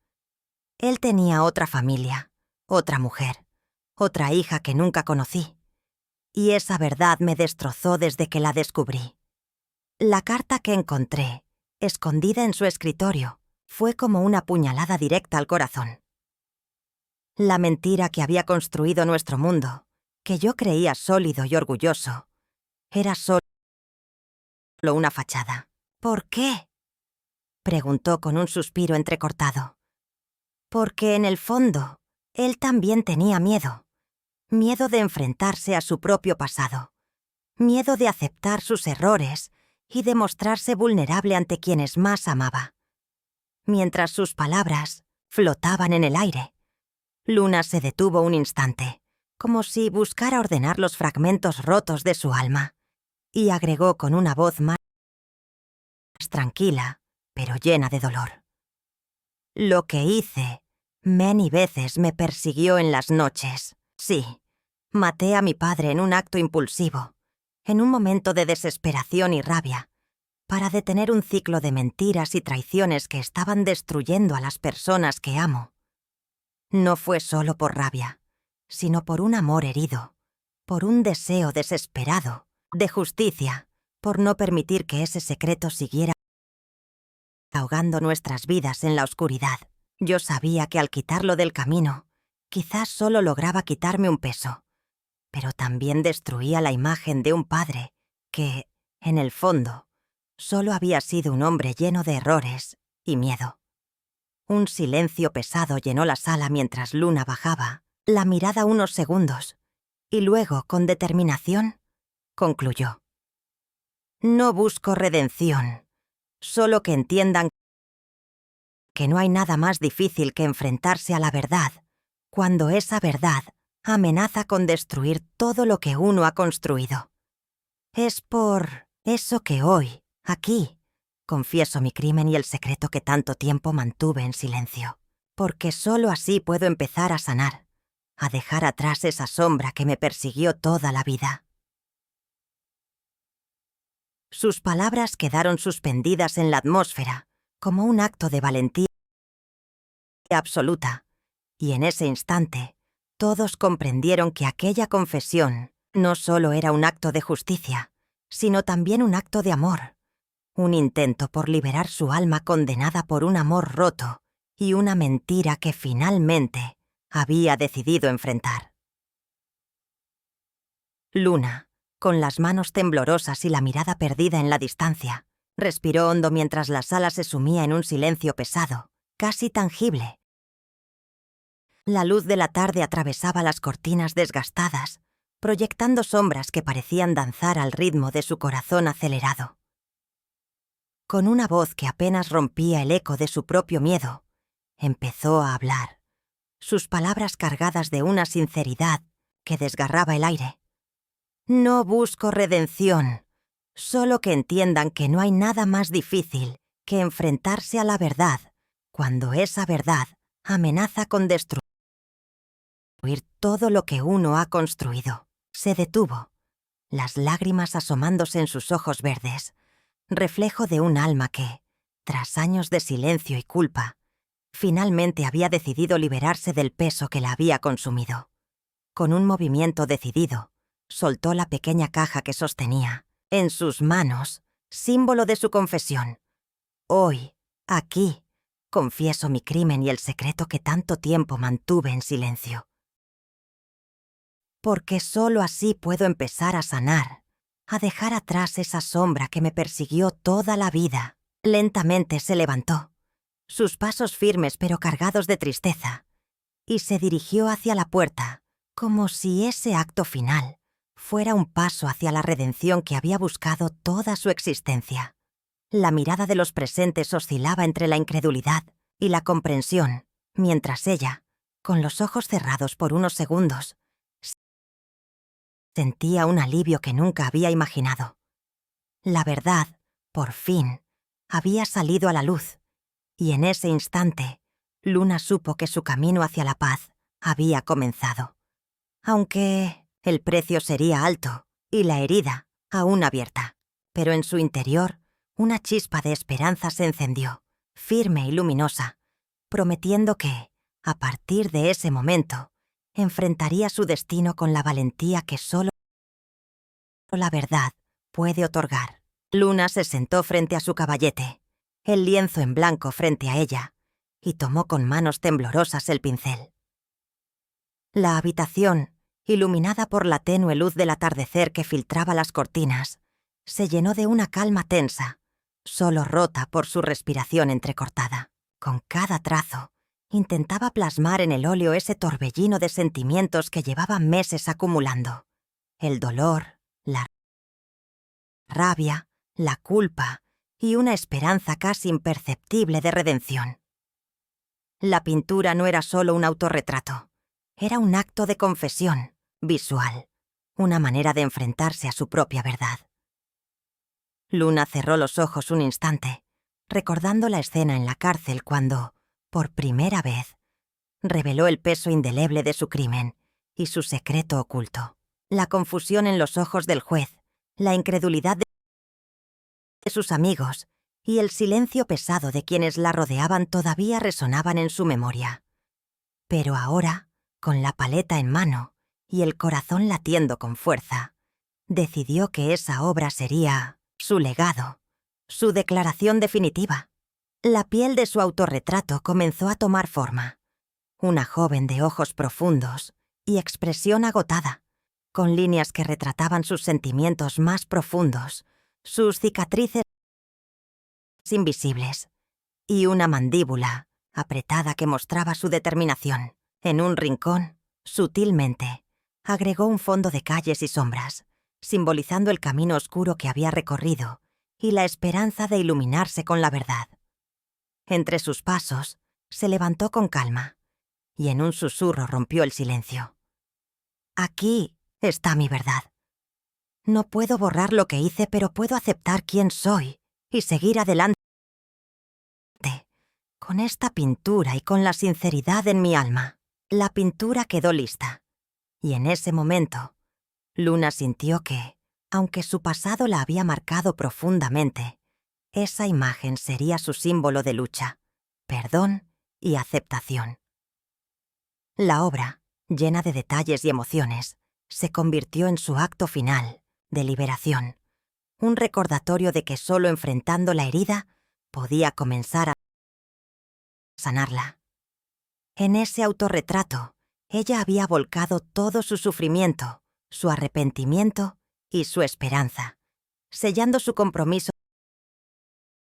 Él tenía otra familia, otra mujer, otra hija que nunca conocí. Y esa verdad me destrozó desde que la descubrí. La carta que encontré, escondida en su escritorio, fue como una puñalada directa al corazón. La mentira que había construido nuestro mundo, que yo creía sólido y orgulloso, era solo una fachada». «¿Por qué?», preguntó con un suspiro entrecortado. «Porque en el fondo, él también tenía miedo. Miedo de enfrentarse a su propio pasado. Miedo de aceptar sus errores y de mostrarse vulnerable ante quienes más amaba». Mientras sus palabras flotaban en el aire, Luna se detuvo un instante, como si buscara ordenar los fragmentos rotos de su alma, y agregó con una voz más tranquila, pero llena de dolor. «Lo que hice, many veces me persiguió en las noches. Sí, maté a mi padre en un acto impulsivo, en un momento de desesperación y rabia, para detener un ciclo de mentiras y traiciones que estaban destruyendo a las personas que amo. No fue solo por rabia, sino por un amor herido, por un deseo desesperado, de justicia, por no permitir que ese secreto siguiera ahogando nuestras vidas en la oscuridad. Yo sabía que al quitarlo del camino, quizás solo lograba quitarme un peso, pero también destruía la imagen de un padre que, en el fondo, solo había sido un hombre lleno de errores y miedo. Un silencio pesado llenó la sala mientras Luna bajaba la mirada unos segundos y luego, con determinación, concluyó: «No busco redención, solo que entiendan que no hay nada más difícil que enfrentarse a la verdad cuando esa verdad amenaza con destruir todo lo que uno ha construido. Es por eso que hoy, aquí, confieso mi crimen y el secreto que tanto tiempo mantuve en silencio, porque solo así puedo empezar a sanar, a dejar atrás esa sombra que me persiguió toda la vida». Sus palabras quedaron suspendidas en la atmósfera, como un acto de valentía absoluta, y en ese instante, todos comprendieron que aquella confesión no solo era un acto de justicia, sino también un acto de amor, un intento por liberar su alma condenada por un amor roto y una mentira que finalmente había decidido enfrentar. Luna, con las manos temblorosas y la mirada perdida en la distancia, respiró hondo mientras la sala se sumía en un silencio pesado, casi tangible. La luz de la tarde atravesaba las cortinas desgastadas, proyectando sombras que parecían danzar al ritmo de su corazón acelerado. Con una voz que apenas rompía el eco de su propio miedo, empezó a hablar, sus palabras cargadas de una sinceridad que desgarraba el aire. «No busco redención, solo que entiendan que no hay nada más difícil que enfrentarse a la verdad cuando esa verdad amenaza con destruir todo lo que uno ha construido». Se detuvo, las lágrimas asomándose en sus ojos verdes, reflejo de un alma que, tras años de silencio y culpa, finalmente había decidido liberarse del peso que la había consumido. Con un movimiento decidido, soltó la pequeña caja que sostenía, en sus manos, símbolo de su confesión. «Hoy, aquí, confieso mi crimen y el secreto que tanto tiempo mantuve en silencio. Porque solo así puedo empezar a sanar, a dejar atrás esa sombra que me persiguió toda la vida». Lentamente se levantó, sus pasos firmes pero cargados de tristeza, y se dirigió hacia la puerta, como si ese acto final fuera un paso hacia la redención que había buscado toda su existencia. La mirada de los presentes oscilaba entre la incredulidad y la comprensión, mientras ella, con los ojos cerrados por unos segundos, sentía un alivio que nunca había imaginado. La verdad, por fin, había salido a la luz, y en ese instante, Luna supo que su camino hacia la paz había comenzado. Aunque el precio sería alto y la herida aún abierta, pero en su interior una chispa de esperanza se encendió, firme y luminosa, prometiendo que, a partir de ese momento, enfrentaría su destino con la valentía que solo la verdad puede otorgar. Luna se sentó frente a su caballete, el lienzo en blanco frente a ella, y tomó con manos temblorosas el pincel. La habitación, iluminada por la tenue luz del atardecer que filtraba las cortinas, se llenó de una calma tensa, solo rota por su respiración entrecortada. Con cada trazo, intentaba plasmar en el óleo ese torbellino de sentimientos que llevaba meses acumulando. El dolor, la rabia, la culpa y una esperanza casi imperceptible de redención. La pintura no era solo un autorretrato, era un acto de confesión visual, una manera de enfrentarse a su propia verdad. Luna cerró los ojos un instante, recordando la escena en la cárcel cuando, por primera vez, reveló el peso indeleble de su crimen y su secreto oculto. La confusión en los ojos del juez la incredulidad de sus amigos y el silencio pesado de quienes la rodeaban todavía resonaban en su memoria. Pero ahora, con la paleta en mano y el corazón latiendo con fuerza, decidió que esa obra sería su legado, su declaración definitiva. La piel de su autorretrato comenzó a tomar forma. Una joven de ojos profundos y expresión agotada, con líneas que retrataban sus sentimientos más profundos, sus cicatrices invisibles, y una mandíbula apretada que mostraba su determinación. En un rincón, sutilmente, agregó un fondo de calles y sombras, simbolizando el camino oscuro que había recorrido y la esperanza de iluminarse con la verdad. Entre sus pasos, se levantó con calma, y en un susurro rompió el silencio. Aquí está mi verdad. No puedo borrar lo que hice, pero puedo aceptar quién soy y seguir adelante con esta pintura y con la sinceridad en mi alma. La pintura quedó lista, y en ese momento, Luna sintió que, aunque su pasado la había marcado profundamente, esa imagen sería su símbolo de lucha, perdón y aceptación. La obra, llena de detalles y emociones, se convirtió en su acto final, de liberación, un recordatorio de que solo enfrentando la herida podía comenzar a sanarla. En ese autorretrato, ella había volcado todo su sufrimiento, su arrepentimiento y su esperanza, sellando su compromiso